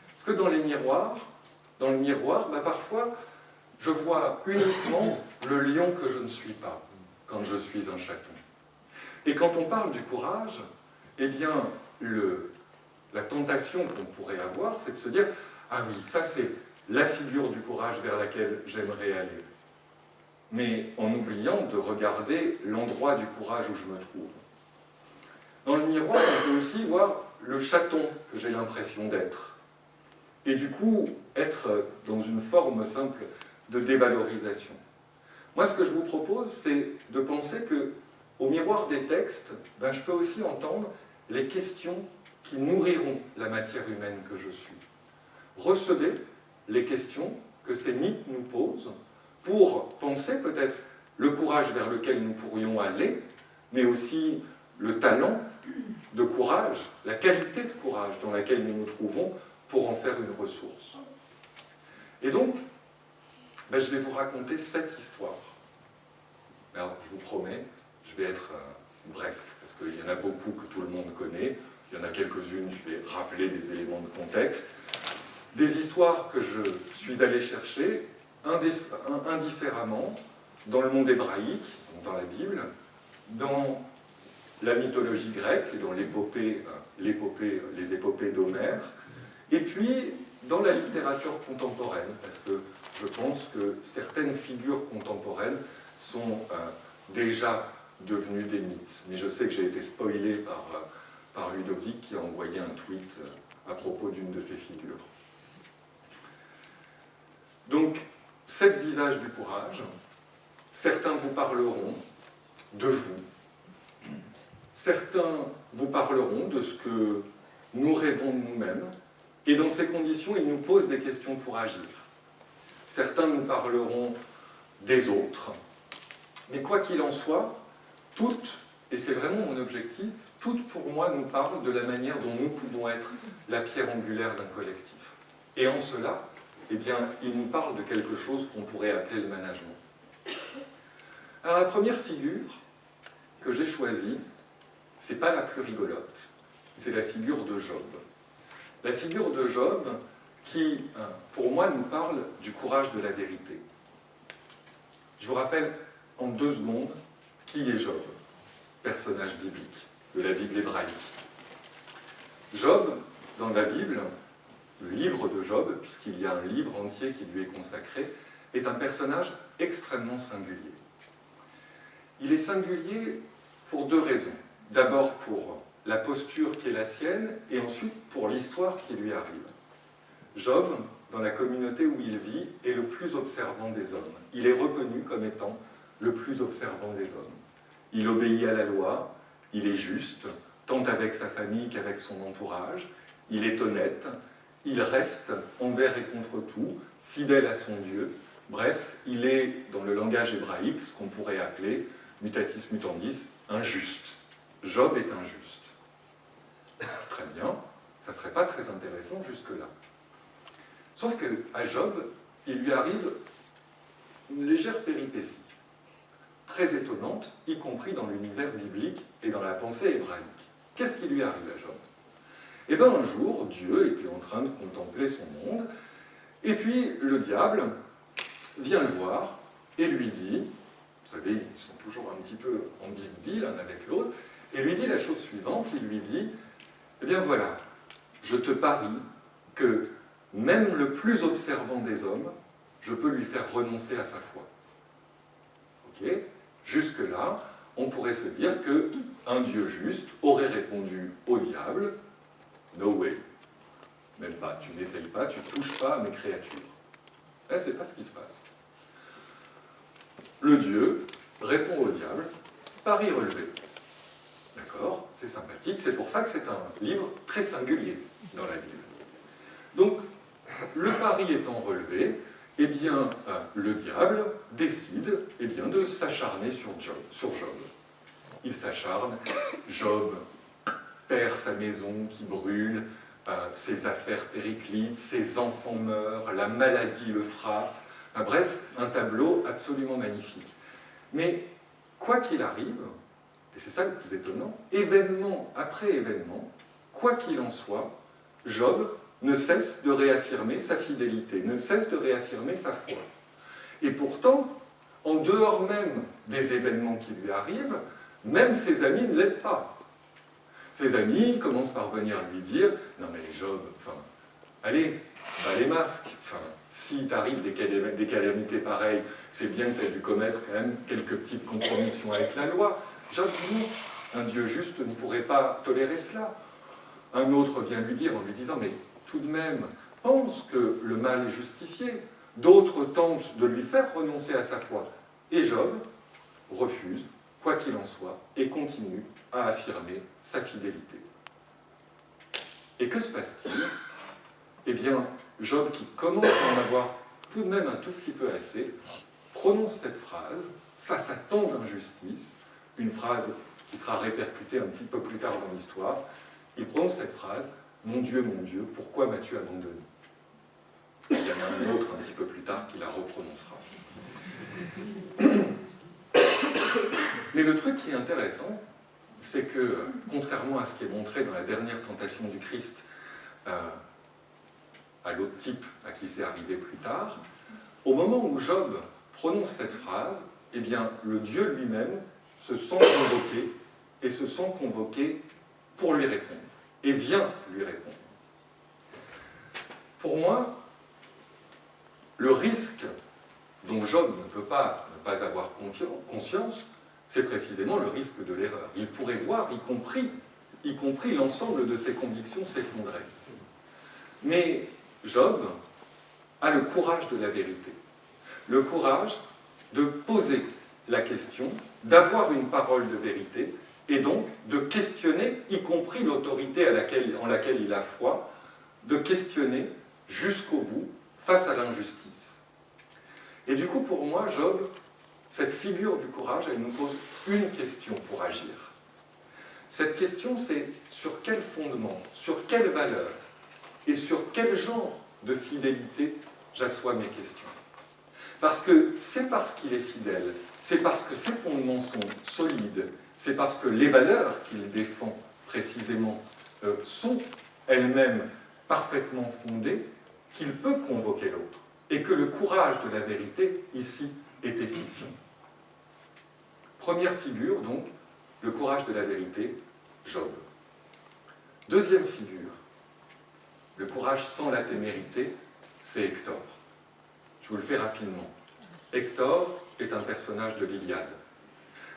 Parce que dans le miroir, parfois, je vois uniquement le lion que je ne suis pas, quand je suis un chaton. Et quand on parle du courage, eh bien, la tentation qu'on pourrait avoir, c'est de se dire « Ah oui, ça c'est la figure du courage vers laquelle j'aimerais aller. » Mais en oubliant de regarder l'endroit du courage où je me trouve. Dans le miroir, on peut aussi voir le chaton que j'ai l'impression d'être. Et du coup, être dans une forme simple de dévalorisation. Moi, ce que je vous propose, c'est de penser qu'au miroir des textes, je peux aussi entendre les questions qui nourriront la matière humaine que je suis. Recevez les questions que ces mythes nous posent pour penser peut-être le courage vers lequel nous pourrions aller, mais aussi le talent de courage, la qualité de courage dans laquelle nous nous trouvons pour en faire une ressource. Et donc, je vais vous raconter 7 histoires. Alors, je vous promets, je vais être bref, parce qu'il y en a beaucoup que tout le monde connaît. Il y en a quelques-unes, je vais rappeler des éléments de contexte. Des histoires que je suis allé chercher indifféremment dans le monde hébraïque, dans la Bible, dans la mythologie grecque et dans les épopées d'Homère, et puis dans la littérature contemporaine, parce que je pense que certaines figures contemporaines sont déjà devenues des mythes. Mais je sais que j'ai été spoilé par Ludovic qui a envoyé un tweet à propos d'une de ces figures. Donc, 7 visages du courage, certains vous parleront de vous, certains vous parleront de ce que nous rêvons de nous-mêmes, et dans ces conditions, ils nous posent des questions pour agir. Certains nous parleront des autres, mais quoi qu'il en soit, toutes, et c'est vraiment mon objectif, toutes pour moi nous parlent de la manière dont nous pouvons être la pierre angulaire d'un collectif. Et en cela, eh bien, ils nous parlent de quelque chose qu'on pourrait appeler le management. Alors la première figure que j'ai choisie, c'est pas la plus rigolote, c'est la figure de Job. La figure de Job qui, pour moi, nous parle du courage de la vérité. Je vous rappelle en 2 secondes qui est Job, personnage biblique de la Bible hébraïque. Job, dans la Bible, le livre de Job, puisqu'il y a un livre entier qui lui est consacré, est un personnage extrêmement singulier. Il est singulier pour 2 raisons. D'abord pour la posture qui est la sienne, et ensuite pour l'histoire qui lui arrive. Job, dans la communauté où il vit, est le plus observant des hommes. Il est reconnu comme étant le plus observant des hommes. Il obéit à la loi, il est juste, tant avec sa famille qu'avec son entourage, il est honnête, il reste envers et contre tout, fidèle à son Dieu. Bref, il est, dans le langage hébraïque, ce qu'on pourrait appeler, mutatis mutandis, un juste. Job est injuste. Très bien, ça ne serait pas très intéressant jusque-là. Sauf qu'à Job, il lui arrive une légère péripétie, très étonnante, y compris dans l'univers biblique et dans la pensée hébraïque. Qu'est-ce qui lui arrive à Job? Eh bien, un jour, Dieu était en train de contempler son monde, et puis le diable vient le voir et lui dit, vous savez, ils sont toujours un petit peu en bisbille l'un avec l'autre, et lui dit la chose suivante, il lui dit, Eh bien voilà, je te parie que même le plus observant des hommes, je peux lui faire renoncer à sa foi. Ok ? Jusque-là, on pourrait se dire qu'un Dieu juste aurait répondu au diable, « No way, même pas, tu n'essayes pas, tu ne touches pas à mes créatures. » Là, c'est pas ce qui se passe. Le Dieu répond au diable, pari relevé. D'accord ? C'est sympathique, c'est pour ça que c'est un livre très singulier dans la Bible. Donc, le pari étant relevé, eh bien, le diable décide de s'acharner sur Job. Il s'acharne, Job perd sa maison qui brûle, ses affaires périclitent, ses enfants meurent, la maladie le frappe. Bref, un tableau absolument magnifique. Mais quoi qu'il arrive, et c'est ça le plus étonnant, événement après événement, quoi qu'il en soit, Job ne cesse de réaffirmer sa fidélité, ne cesse de réaffirmer sa foi. Et pourtant, en dehors même des événements qui lui arrivent, même ses amis ne l'aident pas. Ses amis commencent par venir lui dire « Non mais Job, allez, bas les masques, si t'arrives des calamités pareilles, c'est bien que tu aies dû commettre quand même quelques petites compromissions avec la loi. Job, non, un Dieu juste ne pourrait pas tolérer cela. » Un autre vient lui dire en lui disant « Mais tout de même, pense que le mal est justifié. » D'autres tentent de lui faire renoncer à sa foi. Et Job refuse, quoi qu'il en soit, et continue à affirmer sa fidélité. Et que se passe-t-il ? Eh bien, Job, qui commence à en avoir tout de même un tout petit peu assez, prononce cette phrase face à tant d'injustice, une phrase qui sera répercutée un petit peu plus tard dans l'histoire. Il prononce cette phrase « Mon Dieu, pourquoi m'as-tu abandonné ?» Il y en a un autre un petit peu plus tard qui la reprononcera. Mais le truc qui est intéressant, c'est que, contrairement à ce qui est montré dans la dernière tentation du Christ, à l'autre type à qui c'est arrivé plus tard, au moment où Job prononce cette phrase, eh bien, le Dieu lui-même se sent convoqué, et se sent convoqué pour lui répondre, et vient lui répondre. Pour moi, le risque dont Job ne peut pas avoir conscience, c'est précisément le risque de l'erreur. Il pourrait voir, y compris l'ensemble de ses convictions s'effondrer. Mais Job a le courage de la vérité, le courage de poser la question, d'avoir une parole de vérité, et donc de questionner, y compris l'autorité en laquelle il a foi, de questionner jusqu'au bout, face à l'injustice. Et du coup, pour moi, Job, cette figure du courage, elle nous pose une question pour agir. Cette question, c'est sur quel fondement, sur quelle valeur et sur quel genre de fidélité j'assois mes questions. Parce que c'est parce qu'il est fidèle, c'est parce que ses fondements sont solides, c'est parce que les valeurs qu'il défend précisément sont elles-mêmes parfaitement fondées qu'il peut convoquer l'autre. Et que le courage de la vérité, ici, est efficient. Première figure, donc, le courage de la vérité, Job. Deuxième figure, le courage sans la témérité, c'est Hector. Je vous le fais rapidement. Hector est un personnage de l'Iliade.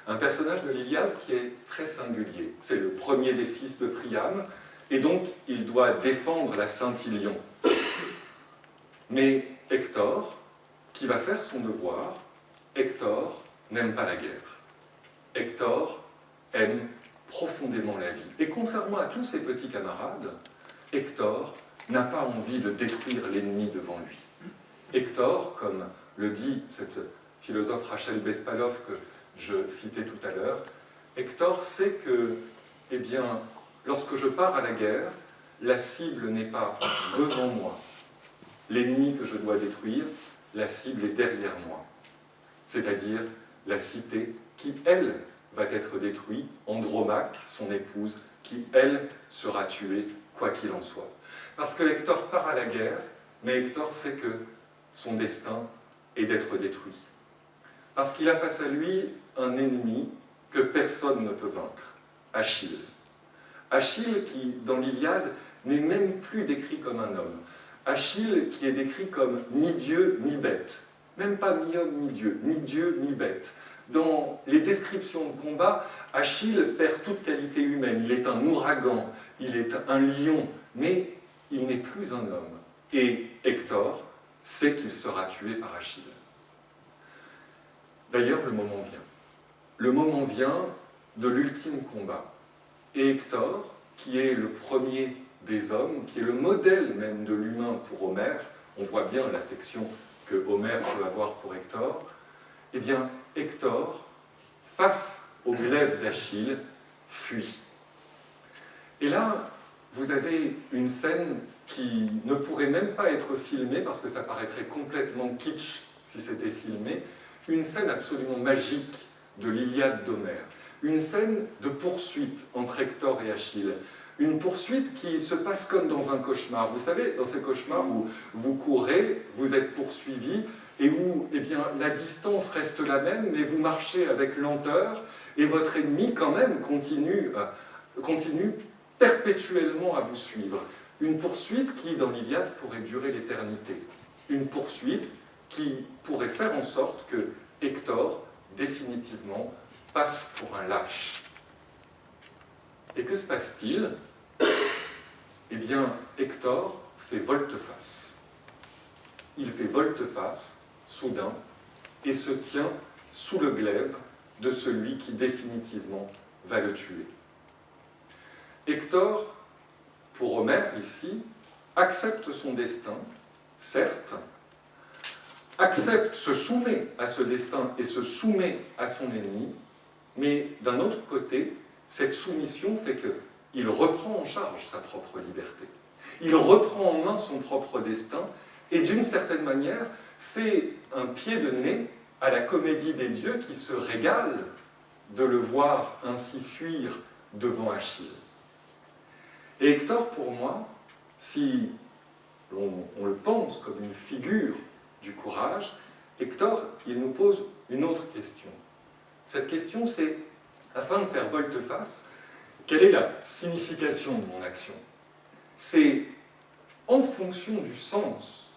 Un personnage de l'Iliade qui est très singulier. C'est le premier des fils de Priam, et donc il doit défendre la Saint-Ilion. Mais Hector, qui va faire son devoir, Hector n'aime pas la guerre. Hector aime profondément la vie. Et contrairement à tous ses petits camarades, Hector n'a pas envie de détruire l'ennemi devant lui. Hector, comme le dit cette philosophe Rachel Bespalov que je citais tout à l'heure, Hector sait que, eh bien, lorsque je pars à la guerre, la cible n'est pas devant moi. L'ennemi que je dois détruire, la cible est derrière moi. C'est-à-dire la cité qui, elle, va être détruite, Andromaque, son épouse, qui, elle, sera tuée, quoi qu'il en soit. Parce que Hector part à la guerre, mais Hector sait que son destin est d'être détruit. Parce qu'il a face à lui un ennemi que personne ne peut vaincre, Achille. Achille qui, dans l'Iliade, n'est même plus décrit comme un homme. Achille qui est décrit comme ni Dieu ni bête. Même pas mi-homme ni Dieu ni bête. Dans les descriptions de combat, Achille perd toute qualité humaine. Il est un ouragan, il est un lion, mais il n'est plus un homme. Et Hector sait qu'il sera tué par Achille. D'ailleurs, le moment vient. Le moment vient de l'ultime combat. Et Hector, qui est le premier des hommes, qui est le modèle même de l'humain pour Homère, on voit bien l'affection que Homère peut avoir pour Hector, eh bien, Hector, face au glaive d'Achille, fuit. Et là, vous avez une scène qui ne pourrait même pas être filmée, parce que ça paraîtrait complètement kitsch si c'était filmé, une scène absolument magique de l'Iliade d'Homère, une scène de poursuite entre Hector et Achille, une poursuite qui se passe comme dans un cauchemar. Vous savez, dans ces cauchemars où vous courez, vous êtes poursuivi, et où eh bien, la distance reste la même, mais vous marchez avec lenteur, et votre ennemi quand même continue perpétuellement à vous suivre. Une poursuite qui, dans l'Iliade, pourrait durer l'éternité. Une poursuite qui pourrait faire en sorte que Hector, définitivement, passe pour un lâche. Et que se passe-t-il? Eh bien, Hector fait volte-face. Il fait volte-face, soudain, et se tient sous le glaive de celui qui définitivement va le tuer. Hector, pour Homère ici, accepte son destin, certes, accepte, se soumet à ce destin et se soumet à son ennemi, mais d'un autre côté, cette soumission fait qu'il reprend en charge sa propre liberté. Il reprend en main son propre destin et d'une certaine manière fait un pied de nez à la comédie des dieux qui se régale de le voir ainsi fuir devant Achille. Et Hector, pour moi, si on le pense comme une figure du courage, Hector, il nous pose une autre question. Cette question, c'est, afin de faire volte-face, quelle est la signification de mon action? C'est en fonction du sens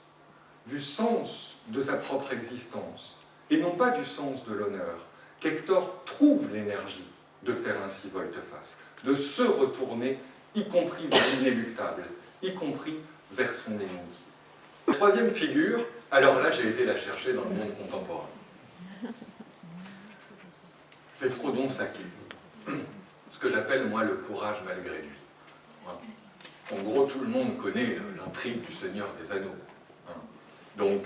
de sa propre existence, et non pas du sens de l'honneur, qu'Hector trouve l'énergie de faire ainsi volte-face, de se retourner, y compris vers l'inéluctable, y compris vers son ennemi. Troisième figure, alors là j'ai été la chercher dans le monde contemporain. C'est Frodon Saké, ce que j'appelle moi le courage malgré lui. En gros, tout le monde connaît l'intrigue du Seigneur des Anneaux. Donc,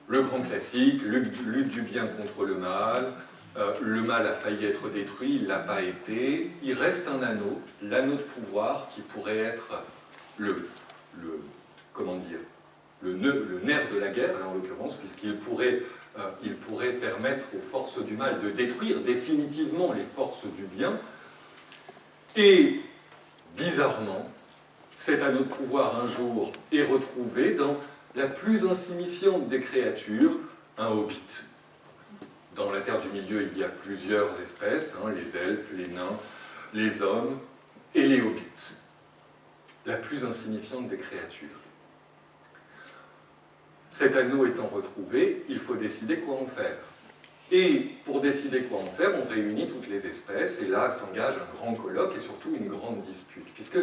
le grand classique, lutte du bien contre le mal a failli être détruit, il ne l'a pas été, il reste un anneau, l'anneau de pouvoir qui pourrait être le nerf de la guerre, en l'occurrence, puisqu'il pourrait permettre aux forces du mal de détruire définitivement les forces du bien. Et, bizarrement, cet anneau de pouvoir, un jour, est retrouvé dans la plus insignifiante des créatures, un hobbit. Dans la Terre du Milieu, il y a plusieurs espèces, les elfes, les nains, les hommes et les hobbits. La plus insignifiante des créatures. Cet anneau étant retrouvé, il faut décider quoi en faire. Et pour décider quoi en faire, on réunit toutes les espèces, et là s'engage un grand colloque et surtout une grande dispute. Puisque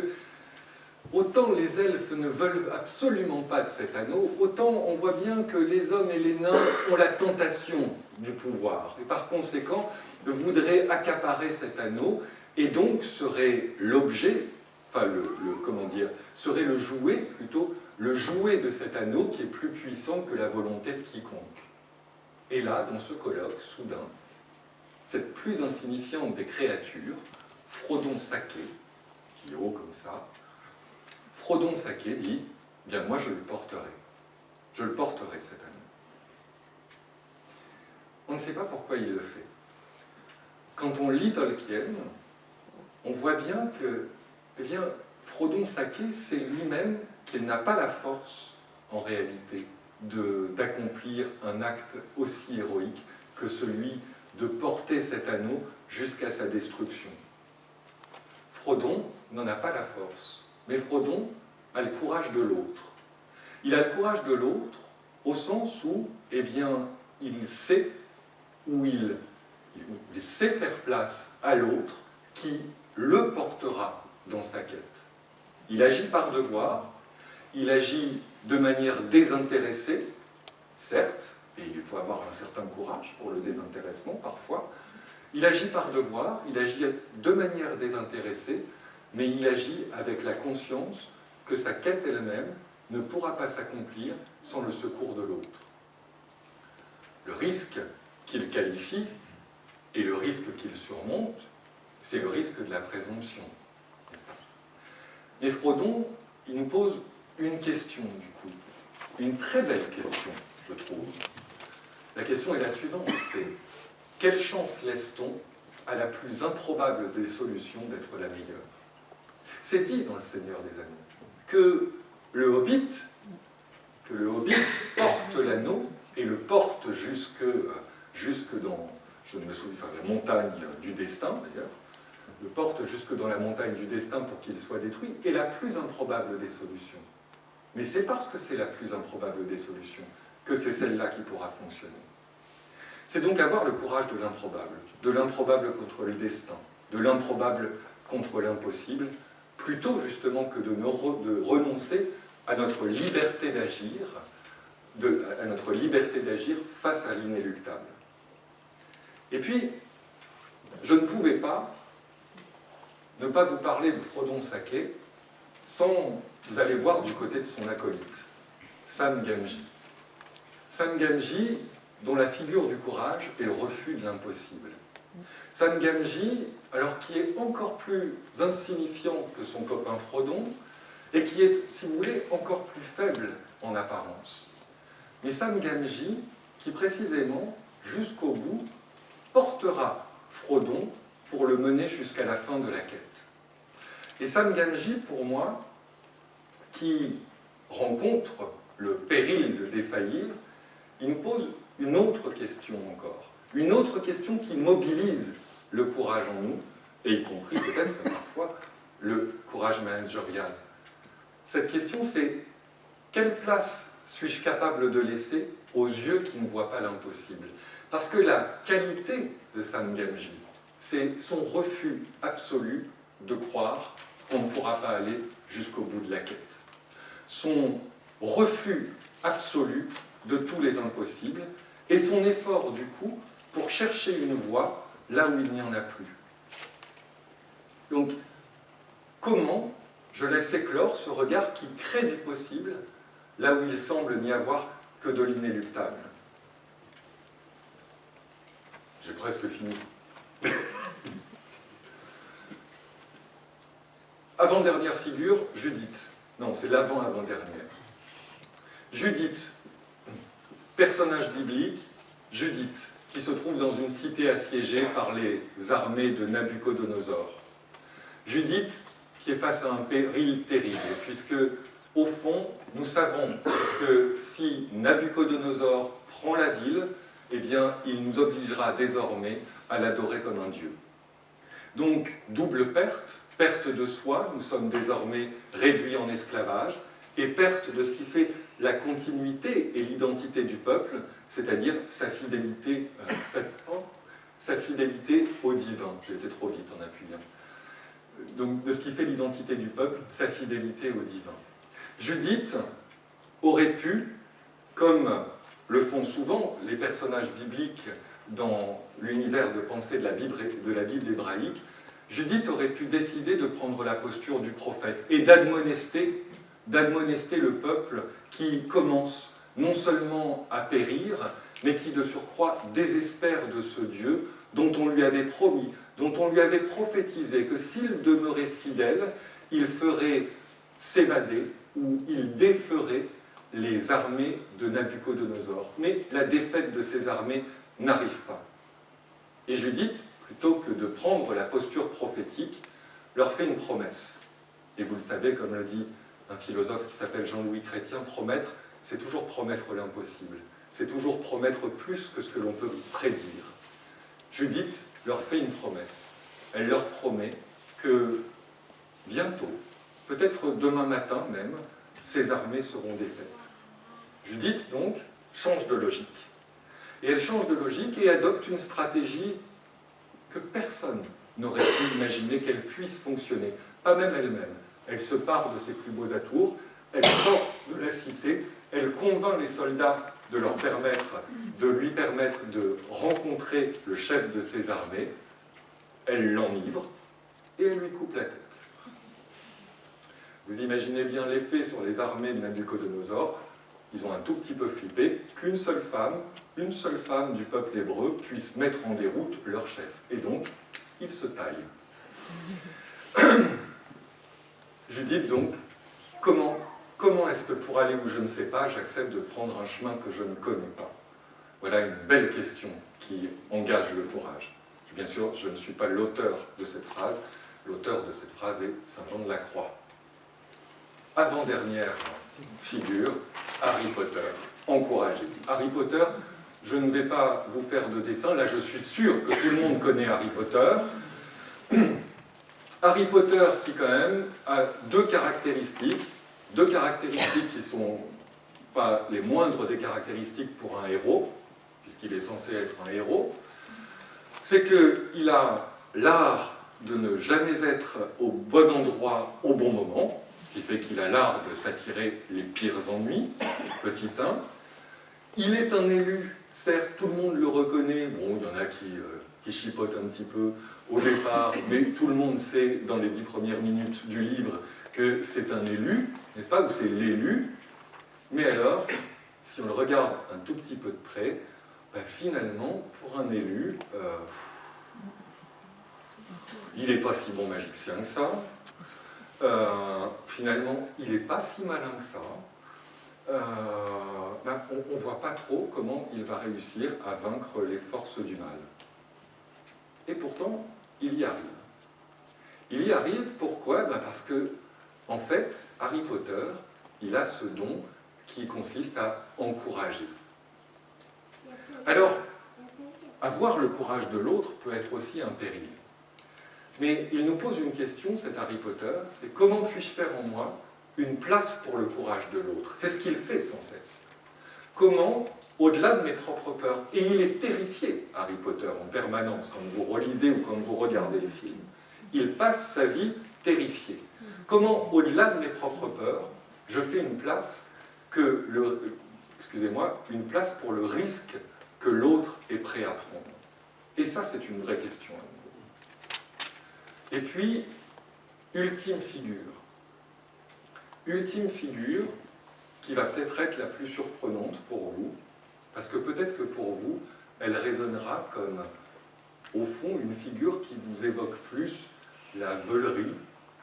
autant les elfes ne veulent absolument pas de cet anneau, autant on voit bien que les hommes et les nains ont la tentation du pouvoir, et par conséquent voudraient accaparer cet anneau, et donc serait l'objet, enfin serait le jouet plutôt, le jouet de cet anneau qui est plus puissant que la volonté de quiconque. Et là, dans ce colloque, soudain, cette plus insignifiante des créatures, Frodon Saké, qui est haut comme ça, Frodon Saké dit, bien moi je le porterai cet anneau. On ne sait pas pourquoi il le fait. Quand on lit Tolkien, on voit bien que Frodon Saké sait lui-même qu'il n'a pas la force, en réalité, d'accomplir un acte aussi héroïque que celui de porter cet anneau jusqu'à sa destruction. Frodon n'en a pas la force. Mais Frodon a le courage de l'autre. Il a le courage de l'autre au sens où, eh bien, il sait, il sait faire place à l'autre qui le portera dans sa quête. Il agit par devoir, il agit de manière désintéressée, certes, et il faut avoir un certain courage pour le désintéressement parfois. Il agit par devoir, il agit de manière désintéressée, mais il agit avec la conscience que sa quête elle-même ne pourra pas s'accomplir sans le secours de l'autre. Le risque qu'il qualifie et le risque qu'il surmonte, c'est le risque de la présomption, n'est-ce pas? Et Frodon, il nous pose une question, du coup, une très belle question, je trouve. La question est la suivante, c'est quelle chance laisse-t-on à la plus improbable des solutions d'être la meilleure? C'est dit dans Le Seigneur des Anneaux que le Hobbit porte l'anneau et le porte jusque dans, je ne me souviens, enfin, la montagne du destin d'ailleurs, le porte jusque dans la montagne du destin pour qu'il soit détruit, est la plus improbable des solutions. Mais c'est parce que c'est la plus improbable des solutions que c'est celle-là qui pourra fonctionner. C'est donc avoir le courage de l'improbable contre le destin, de l'improbable contre l'impossible, plutôt justement que de renoncer à notre liberté d'agir, face à l'inéluctable. Et puis, je ne pouvais pas ne pas vous parler de Frodon Sake sans vous aller voir du côté de son acolyte, Sam Gamgee. Sam Gamgee, dont la figure du courage est le refus de l'impossible. Sam Gamgee, alors qui est encore plus insignifiant que son copain Frodon, et qui est, si vous voulez, encore plus faible en apparence. Mais Sam Gamgee, qui précisément, jusqu'au bout, portera Frodon pour le mener jusqu'à la fin de la quête. Et Sam Gamgee, pour moi, qui rencontre le péril de défaillir, il nous pose une autre question encore. Une autre question qui mobilise le courage en nous, et y compris peut-être parfois le courage managérial. Cette question, c'est quelle place suis-je capable de laisser aux yeux qui ne voient pas l'impossible? Parce que la qualité de Sam Gamgee, c'est son refus absolu de croire qu'on ne pourra pas aller jusqu'au bout de la quête. Son refus absolu de tous les impossibles et son effort, du coup, pour chercher une voie là où il n'y en a plus. Donc, comment je laisse éclore ce regard qui crée du possible là où il semble n'y avoir que de l'inéluctable? J'ai presque fini. Avant-dernière figure, Judith. Non, c'est l'avant-avant-dernière. Judith, personnage biblique, Judith, qui se trouve dans une cité assiégée par les armées de Nabuchodonosor. Judith, qui est face à un péril terrible, puisque, au fond, nous savons que si Nabuchodonosor prend la ville, eh bien, il nous obligera désormais à l'adorer comme un dieu. Donc, double perte, perte de soi, nous sommes désormais réduits en esclavage, et perte de ce qui fait la continuité et l'identité du peuple, c'est-à-dire sa fidélité au divin. J'ai été trop vite en appuyant. Donc, de ce qui fait l'identité du peuple, sa fidélité au divin. Judith aurait pu, comme le font souvent les personnages bibliques dans l'univers de pensée de la Bible hébraïque, Judith aurait pu décider de prendre la posture du prophète et d'admonester le peuple qui commence non seulement à périr, mais qui de surcroît désespère de ce Dieu dont on lui avait promis, dont on lui avait prophétisé que s'il demeurait fidèle, il ferait s'évader ou il déferait les armées de Nabuchodonosor. Mais la défaite de ces armées n'arrive pas. Et Judith, plutôt que de prendre la posture prophétique, leur fait une promesse. Et vous le savez, comme le dit un philosophe qui s'appelle Jean-Louis Chrétien, promettre, c'est toujours promettre l'impossible. C'est toujours promettre plus que ce que l'on peut prédire. Judith leur fait une promesse. Elle leur promet que bientôt, peut-être demain matin même, ces armées seront défaites. Judith, donc, change de logique. Et elle change de logique et adopte une stratégie que personne n'aurait pu imaginer qu'elle puisse fonctionner, pas même elle-même. Elle se pare de ses plus beaux atours, elle sort de la cité, elle convainc les soldats de lui permettre de rencontrer le chef de ses armées, elle l'enivre et elle lui coupe la tête. Vous imaginez bien l'effet sur les armées de Nabuchodonosor. Ils ont un tout petit peu flippé qu'une seule femme du peuple hébreu puisse mettre en déroute leur chef. Et donc, ils se taillent. Judith, donc, comment est-ce que pour aller où je ne sais pas, j'accepte de prendre un chemin que je ne connais pas? Voilà une belle question qui engage le courage. Bien sûr, je ne suis pas l'auteur de cette phrase. L'auteur de cette phrase est Saint Jean de la Croix. Avant-dernière figure, Harry Potter. Encouragé. Harry Potter, je ne vais pas vous faire de dessin. Là, je suis sûr que tout le monde connaît Harry Potter. Harry Potter qui, quand même, a deux caractéristiques qui ne sont pas les moindres des caractéristiques pour un héros, puisqu'il est censé être un héros. C'est qu'il a l'art de ne jamais être au bon endroit au bon moment, ce qui fait qu'il a l'art de s'attirer les pires ennuis, petit 1. Il est un élu, certes, tout le monde le reconnaît, bon, il y en a qui chipotent un petit peu au départ, mais tout le monde sait dans les 10 premières minutes du livre que c'est un élu, n'est-ce pas, ou c'est l'élu. Mais alors, si on le regarde un tout petit peu de près, ben finalement, pour un élu, il n'est pas si bon magicien que ça. Finalement, il n'est pas si malin que ça. On ne voit pas trop comment il va réussir à vaincre les forces du mal. Et pourtant, il y arrive. Il y arrive, pourquoi? Parce que, en fait, Harry Potter, il a ce don qui consiste à encourager. Alors, avoir le courage de l'autre peut être aussi un péril. Mais il nous pose une question, cet Harry Potter, c'est comment puis-je faire en moi une place pour le courage de l'autre? C'est ce qu'il fait sans cesse. Comment, au-delà de mes propres peurs, et il est terrifié, Harry Potter, en permanence, quand vous relisez ou quand vous regardez les films, il passe sa vie terrifié. Comment, au-delà de mes propres peurs, je fais une place une place pour le risque que l'autre est prêt à prendre? Et ça, c'est une vraie question. Et puis, ultime figure qui va peut-être être la plus surprenante pour vous, parce que peut-être que pour vous, elle résonnera comme, au fond, une figure qui vous évoque plus la veulerie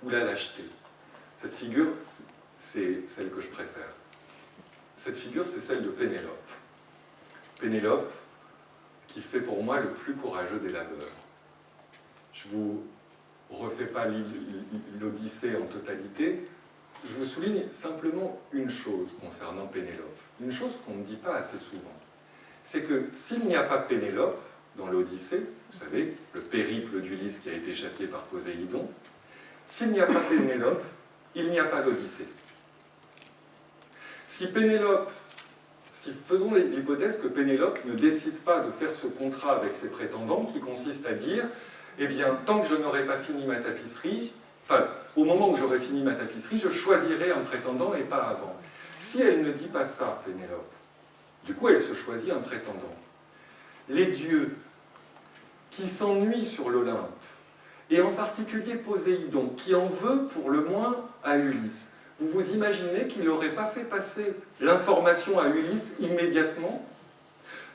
ou la lâcheté. Cette figure, c'est celle que je préfère. Cette figure, c'est celle de Pénélope. Pénélope, qui fait pour moi le plus courageux des laveurs. Je ne vous refais pas l'Odyssée en totalité, je vous souligne simplement une chose concernant Pénélope, une chose qu'on ne dit pas assez souvent. C'est que s'il n'y a pas Pénélope dans l'Odyssée, vous savez, le périple d'Ulysse qui a été châtié par Poséidon, s'il n'y a pas Pénélope, il n'y a pas l'Odyssée. Faisons l'hypothèse que Pénélope ne décide pas de faire ce contrat avec ses prétendants qui consiste à dire eh bien, tant que je n'aurai pas fini ma tapisserie, au moment où j'aurai fini ma tapisserie, je choisirai un prétendant et pas avant. Si elle ne dit pas ça, Pénélope, du coup, elle se choisit un prétendant. Les dieux qui s'ennuient sur l'Olympe, et en particulier Poséidon, qui en veut pour le moins à Ulysse, vous vous imaginez qu'il n'aurait pas fait passer l'information à Ulysse immédiatement?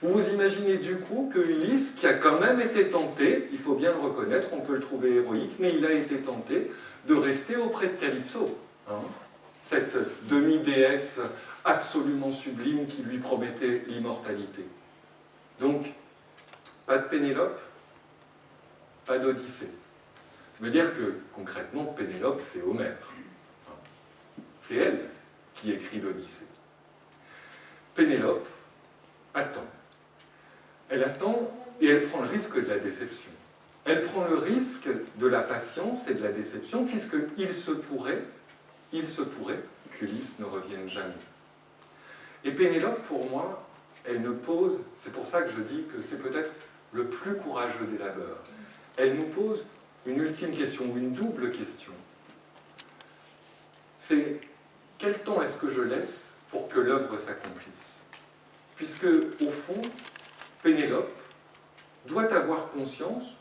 Vous vous imaginez du coup que Ulysse, qui a quand même été tenté, il faut bien le reconnaître, on peut le trouver héroïque, mais il a été tenté de rester auprès de Calypso, cette demi-déesse absolument sublime qui lui promettait l'immortalité. Donc, pas de Pénélope, pas d'Odyssée. Ça veut dire que, concrètement, Pénélope, c'est Homère. C'est elle qui écrit l'Odyssée. Pénélope attend. Elle attend et elle prend le risque de la déception. Elle prend le risque de la patience et de la déception, puisqu'il se pourrait qu'Ulysse ne revienne jamais. Et Pénélope, pour moi, elle ne pose, c'est pour ça que je dis que c'est peut-être le plus courageux des labeurs, elle nous pose une ultime question, ou une double question. C'est quel temps est-ce que je laisse pour que l'œuvre s'accomplisse? Puisque, au fond, Pénélope doit avoir conscience,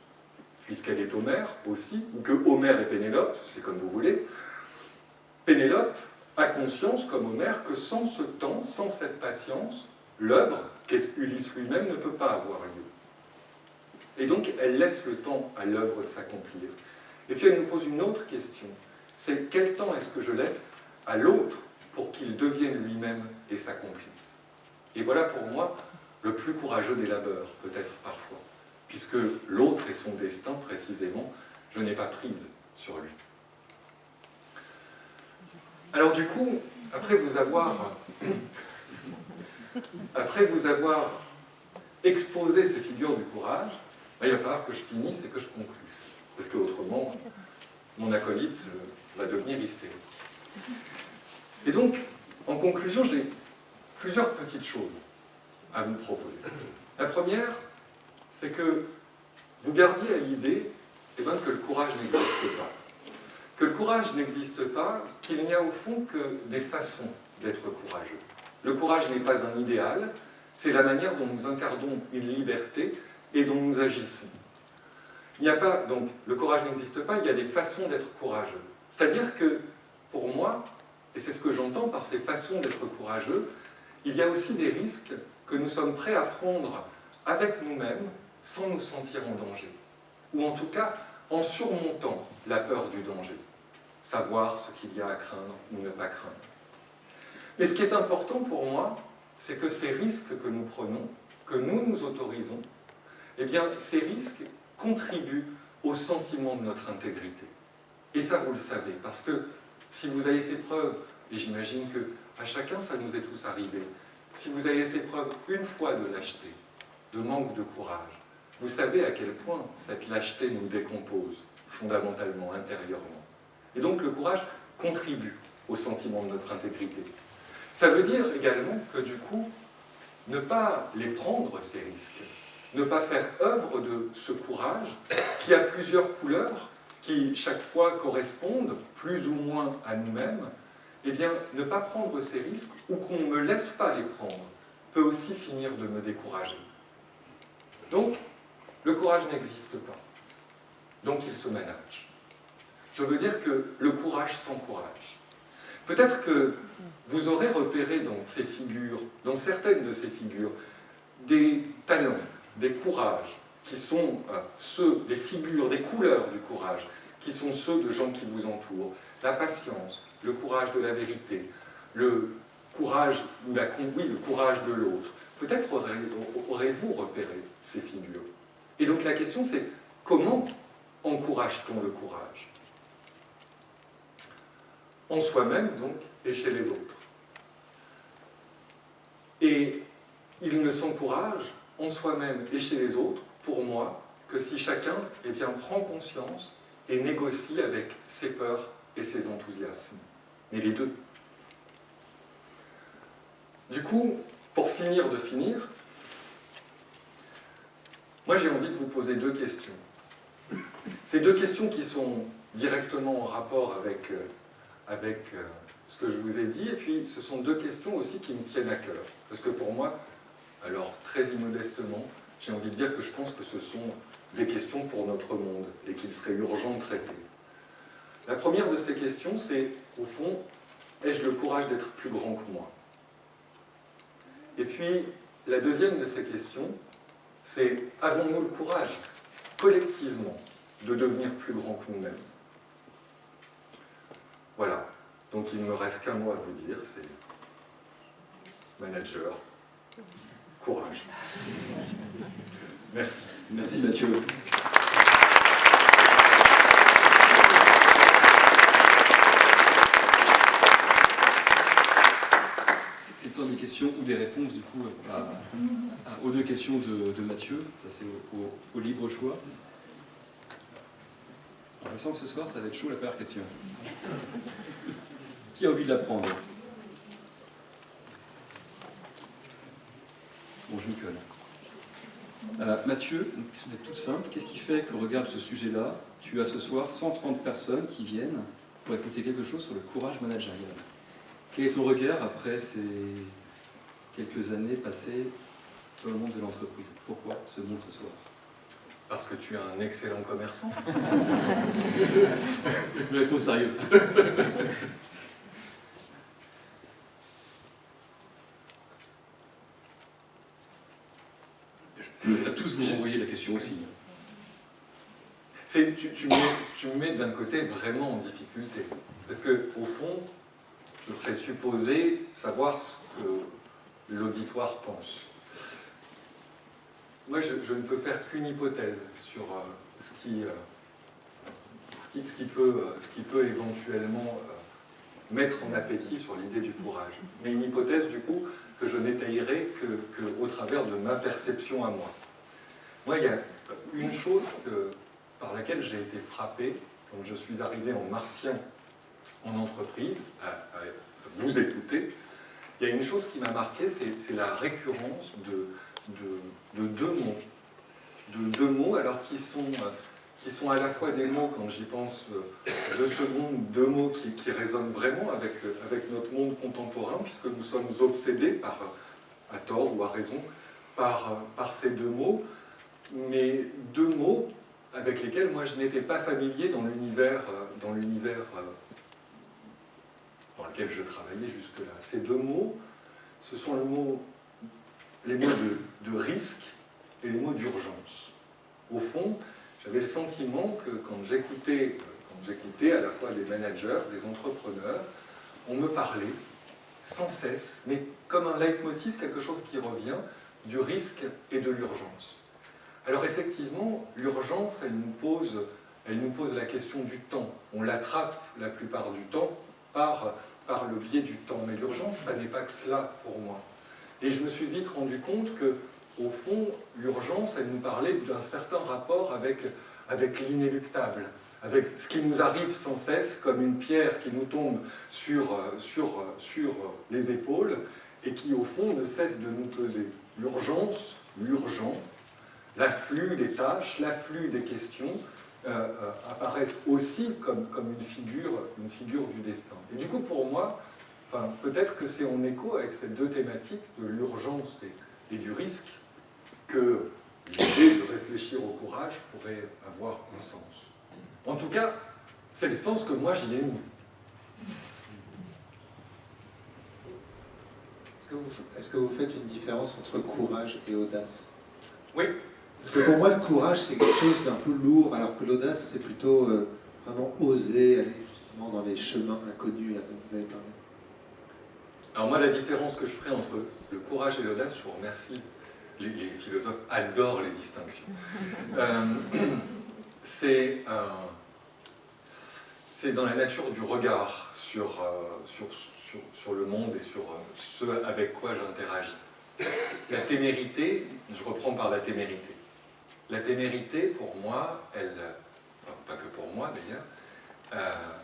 puisqu'elle est Homère aussi, ou que Homère est Pénélope, c'est comme vous voulez, Pénélope a conscience, comme Homère, que sans ce temps, sans cette patience, l'œuvre, qu'est Ulysse lui-même, ne peut pas avoir lieu. Et donc, elle laisse le temps à l'œuvre de s'accomplir. Et puis, elle nous pose une autre question. C'est quel temps est-ce que je laisse à l'autre pour qu'il devienne lui-même et s'accomplisse? Et voilà pour moi le plus courageux des labeurs, peut-être parfois, puisque l'autre et son destin, précisément, je n'ai pas prise sur lui. Alors du coup, après vous avoir exposé ces figures du courage, il va falloir que je finisse et que je conclue. Parce qu'autrement, mon acolyte va devenir hystérique. Et donc, en conclusion, j'ai plusieurs petites choses à vous proposer. La première, c'est que vous gardiez à l'idée que le courage n'existe pas. Que le courage n'existe pas, qu'il n'y a au fond que des façons d'être courageux. Le courage n'est pas un idéal, c'est la manière dont nous incarnons une liberté et dont nous agissons. Il n'y a pas, donc, le courage n'existe pas, il y a des façons d'être courageux. C'est-à-dire que, pour moi, et c'est ce que j'entends par ces façons d'être courageux, il y a aussi des risques que nous sommes prêts à prendre avec nous-mêmes sans nous sentir en danger. Ou en tout cas, en surmontant la peur du danger. Savoir ce qu'il y a à craindre ou ne pas craindre. Mais ce qui est important pour moi, c'est que ces risques que nous prenons, que nous nous autorisons, eh bien, ces risques contribuent au sentiment de notre intégrité. Et ça, vous le savez, parce que si vous avez fait preuve, et j'imagine qu'à chacun, ça nous est tous arrivé, si vous avez fait preuve une fois de lâcheté, de manque de courage, vous savez à quel point cette lâcheté nous décompose, fondamentalement, intérieurement. Et donc le courage contribue au sentiment de notre intégrité. Ça veut dire également que du coup, ne pas les prendre, ces risques, ne pas faire œuvre de ce courage qui a plusieurs couleurs, qui chaque fois correspondent plus ou moins à nous-mêmes, eh bien, ne pas prendre ces risques ou qu'on ne me laisse pas les prendre peut aussi finir de me décourager. Donc, le courage n'existe pas. Donc, il se manage. Je veux dire que le courage sans courage. Peut-être que vous aurez repéré dans ces figures, dans certaines de ces figures, des talents, des courages, qui sont ceux, des figures, des couleurs du courage, qui sont ceux de gens qui vous entourent. La patience, le courage de la vérité, le courage, le courage de l'autre. Peut-être aurez-vous repéré ces figures. Et donc la question c'est, comment encourage-t-on le courage? En soi-même, donc, et chez les autres. Et il ne s'encourage en soi-même et chez les autres, pour moi, que si chacun prend conscience et négocie avec ses peurs et ses enthousiasmes. Mais les deux. Du coup, pour finir de finir, moi j'ai envie de vous poser deux questions. Ces deux questions qui sont directement en rapport avec ce que je vous ai dit, et puis ce sont deux questions aussi qui me tiennent à cœur. Parce que pour moi, alors très immodestement, j'ai envie de dire que je pense que ce sont des questions pour notre monde et qu'il serait urgent de traiter. La première de ces questions, c'est, au fond, ai-je le courage d'être plus grand que moi? Et puis, la deuxième de ces questions, c'est, avons-nous le courage, collectivement, de devenir plus grand que nous-mêmes? Voilà. Donc, il ne me reste qu'un mot à vous dire, c'est manager, courage. Merci. Merci Mathieu. C'est le temps des questions ou des réponses du coup aux deux questions de Mathieu. Ça c'est au libre choix. Je sens que ce soir, ça va être chaud la première question. Qui a envie de la prendre? Bon, je m'y colle. Mathieu, une question peut-être toute simple. Qu'est-ce qui fait qu'au regard de ce sujet-là, tu as ce soir 130 personnes qui viennent pour écouter quelque chose sur le courage managérial? Quel est ton regard après ces quelques années passées dans le monde de l'entreprise? Pourquoi ce monde ce soir? Parce que tu es un excellent commerçant. Une réponse sérieuse. Je peux à tous vous renvoyer la question aussi. Tu me mets d'un côté vraiment en difficulté. Parce que, au fond, je serais supposé savoir ce que l'auditoire pense. Moi, je ne peux faire qu'une hypothèse sur ce qui peut éventuellement mettre en appétit sur l'idée du courage. Mais une hypothèse, du coup, que je n'étayerai qu'au travers de ma perception à moi. Moi, il y a une chose par laquelle j'ai été frappé quand je suis arrivé en martien en entreprise, à vous écouter. Il y a une chose qui m'a marqué, c'est la récurrence de deux mots. De deux mots, alors qui sont à la fois des mots, quand j'y pense 2 secondes, deux mots qui résonnent vraiment avec notre monde contemporain, puisque nous sommes obsédés, à tort ou à raison, par ces deux mots, mais deux mots avec lesquels moi je n'étais pas familier dans l'univers dans lequel je travaillais jusque-là. Ces deux mots, ce sont les mots de risque et les mots d'urgence. Au fond, j'avais le sentiment que quand j'écoutais à la fois des managers, des entrepreneurs, on me parlait sans cesse, mais comme un leitmotiv, quelque chose qui revient, du risque et de l'urgence. Alors effectivement, l'urgence, elle nous pose la question du temps. On l'attrape la plupart du temps par le biais du temps. Mais l'urgence, ça n'est pas que cela pour moi. Et je me suis vite rendu compte que, au fond, l'urgence, elle nous parlait d'un certain rapport avec l'inéluctable, avec ce qui nous arrive sans cesse comme une pierre qui nous tombe sur les épaules et qui, au fond, ne cesse de nous peser. L'urgence, l'urgent, l'afflux des tâches, l'afflux des questions apparaissent aussi comme une figure du destin. Et du coup, pour moi, peut-être que c'est en écho avec ces deux thématiques de l'urgence et du risque que l'idée de réfléchir au courage pourrait avoir un sens. En tout cas, c'est le sens que moi j'y ai mis. Est-ce que vous faites une différence entre courage et audace? Oui. Parce que pour moi, le courage, c'est quelque chose d'un peu lourd, alors que l'audace, c'est plutôt vraiment oser aller justement dans les chemins inconnus là, dont vous avez parlé. Alors moi, la différence que je ferai entre le courage et l'audace, je vous remercie, les philosophes adorent les distinctions. C'est dans la nature du regard sur le monde et sur ce avec quoi j'interagis. La témérité, je reprends par la témérité. La témérité, pour moi, pas que pour moi d'ailleurs,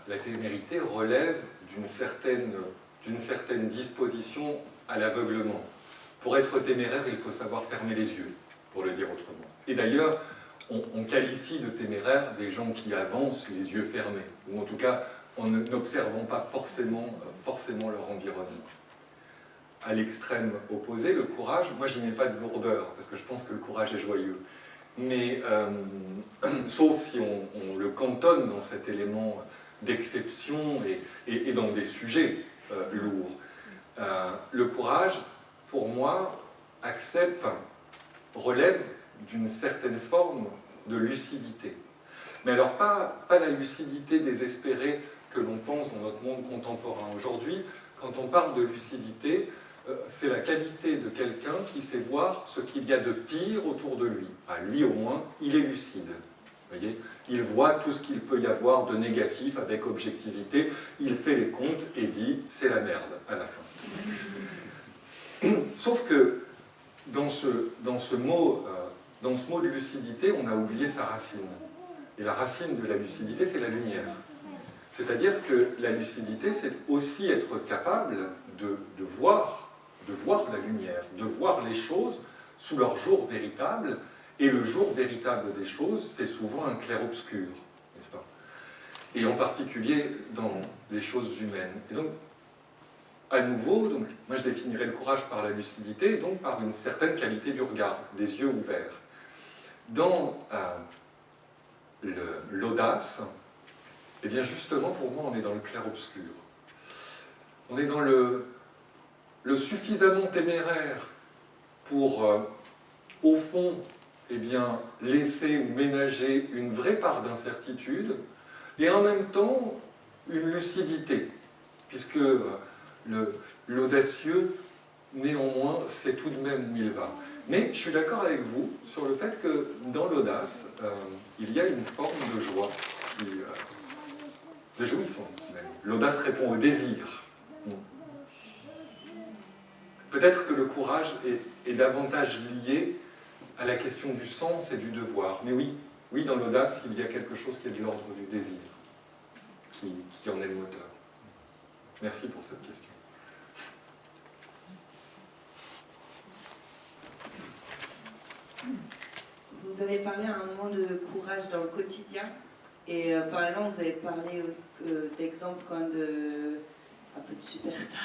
la témérité relève d'une certaine disposition à l'aveuglement. Pour être téméraire, il faut savoir fermer les yeux, pour le dire autrement. Et d'ailleurs, on qualifie de téméraire des gens qui avancent les yeux fermés, ou en tout cas en n'observant pas forcément leur environnement. À l'extrême opposé, le courage, moi j'y mets pas de lourdeur, parce que je pense que le courage est joyeux. Mais, sauf si on le cantonne dans cet élément d'exception et dans des sujets lourds. Le courage, pour moi, relève d'une certaine forme de lucidité. Mais alors pas la lucidité désespérée que l'on pense dans notre monde contemporain aujourd'hui. Quand on parle de lucidité, c'est la qualité de quelqu'un qui sait voir ce qu'il y a de pire autour de lui. Lui, au moins, il est lucide. Vous voyez, il voit tout ce qu'il peut y avoir de négatif avec objectivité. Il fait les comptes et dit « c'est la merde » à la fin. Sauf que dans ce mot de lucidité, on a oublié sa racine. Et la racine de la lucidité, c'est la lumière. C'est-à-dire que la lucidité, c'est aussi être capable de voir la lumière, de voir les choses sous leur jour véritable. Et le jour véritable des choses, c'est souvent un clair-obscur, n'est-ce pas? Et en particulier dans les choses humaines. Et donc, à nouveau, donc, moi je définirais le courage par la lucidité, donc par une certaine qualité du regard, des yeux ouverts. Dans l'audace, eh bien justement pour moi on est dans le clair-obscur. On est dans le suffisamment téméraire pour, au fond, eh bien, laisser ou ménager une vraie part d'incertitude, et en même temps une lucidité, puisque l'audacieux, néanmoins, sait tout de même où il va. Mais je suis d'accord avec vous sur le fait que dans l'audace, il y a une forme de joie, de jouissance même. L'audace répond au désir. Peut-être que le courage est davantage lié à la question du sens et du devoir. Mais oui, dans l'audace, il y a quelque chose qui est de l'ordre du désir, qui en est le moteur. Merci pour cette question. Vous avez parlé à un moment de courage dans le quotidien, et parallèlement, vous avez parlé d'exemples quand même un peu de superstars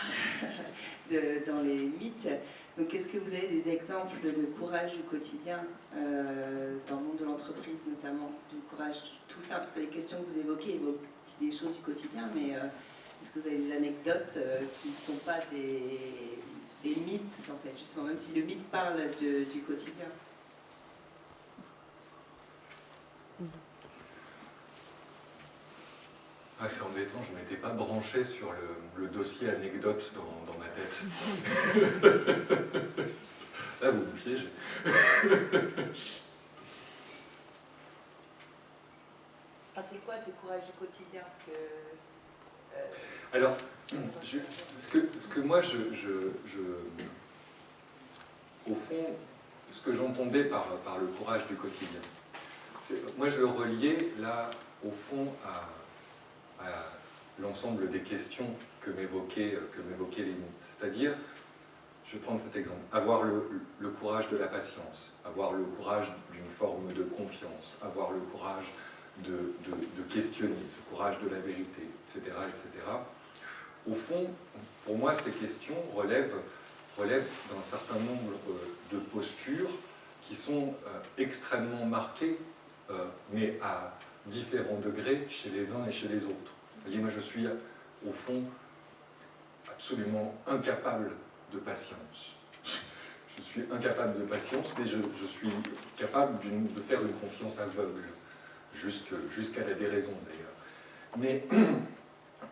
dans les mythes. Donc, est-ce que vous avez des exemples de courage du quotidien dans le monde de l'entreprise, notamment, du courage, tout ça, parce que les questions que vous évoquez évoquent des choses du quotidien, mais est-ce que vous avez des anecdotes qui ne sont pas des mythes, en fait, justement, même si le mythe parle du quotidien? Ah, c'est embêtant, je ne m'étais pas branché sur le dossier anecdote dans ma tête. Là, vous me piégez. C'est quoi ce courage du quotidien? Parce que, alors, ce que moi, au fond, ce que j'entendais par le courage du quotidien, moi je le reliais là, au fond, à l'ensemble des questions que m'évoquaient les mythes. C'est-à-dire, je vais prendre cet exemple, avoir le courage de la patience, avoir le courage d'une forme de confiance, avoir le courage de questionner, ce courage de la vérité, etc., etc. Au fond, pour moi, ces questions relèvent d'un certain nombre de postures qui sont extrêmement marquées, mais à différents degrés chez les uns et chez les autres. Moi, je suis, au fond, absolument incapable de patience. Je suis incapable de patience, mais je suis capable de faire une confiance aveugle, jusqu'à la déraison d'ailleurs.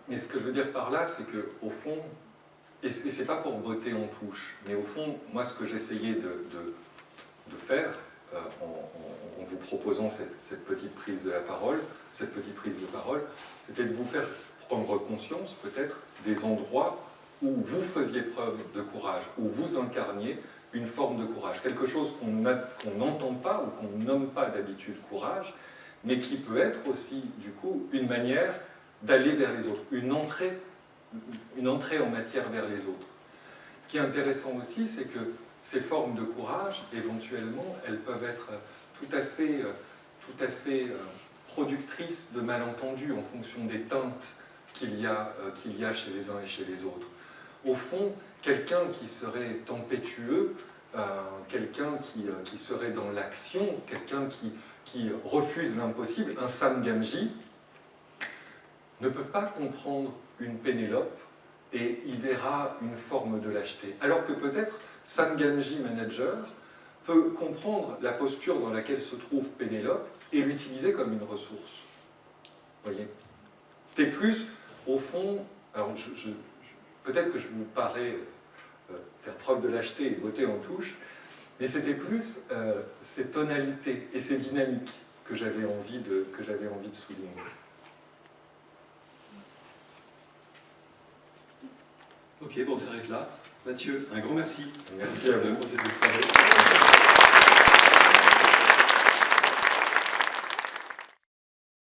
Mais ce que je veux dire par là, c'est qu'au fond, et c'est pas pour botter en touche, mais au fond, moi, ce que j'essayais de faire, en vous proposant cette petite prise de parole, c'était de vous faire prendre conscience, peut-être, des endroits où vous faisiez preuve de courage, où vous incarniez une forme de courage, quelque chose qu'on n'entend pas ou qu'on nomme pas d'habitude courage, mais qui peut être aussi, du coup, une manière d'aller vers les autres, une entrée en matière vers les autres. Ce qui est intéressant aussi, c'est que ces formes de courage, éventuellement, elles peuvent être tout à fait productrices de malentendus en fonction des teintes qu'il y a chez les uns et chez les autres. Au fond, quelqu'un qui serait tempétueux, quelqu'un qui serait dans l'action, quelqu'un qui refuse l'impossible, un Sam Gamgee, ne peut pas comprendre une Pénélope et il verra une forme de lâcheté. Alors que peut-être Sam Gamgee, manager, peut comprendre la posture dans laquelle se trouve Pénélope et l'utiliser comme une ressource. Voyez ? C'était plus, au fond, alors peut-être que je vous parais faire preuve de lâcheté et botter en touche, mais c'était plus ces tonalités et ces dynamiques que j'avais envie de souligner. Ok, bon, on s'arrête là. Mathieu, un grand merci. Merci à vous. Pour cette soirée.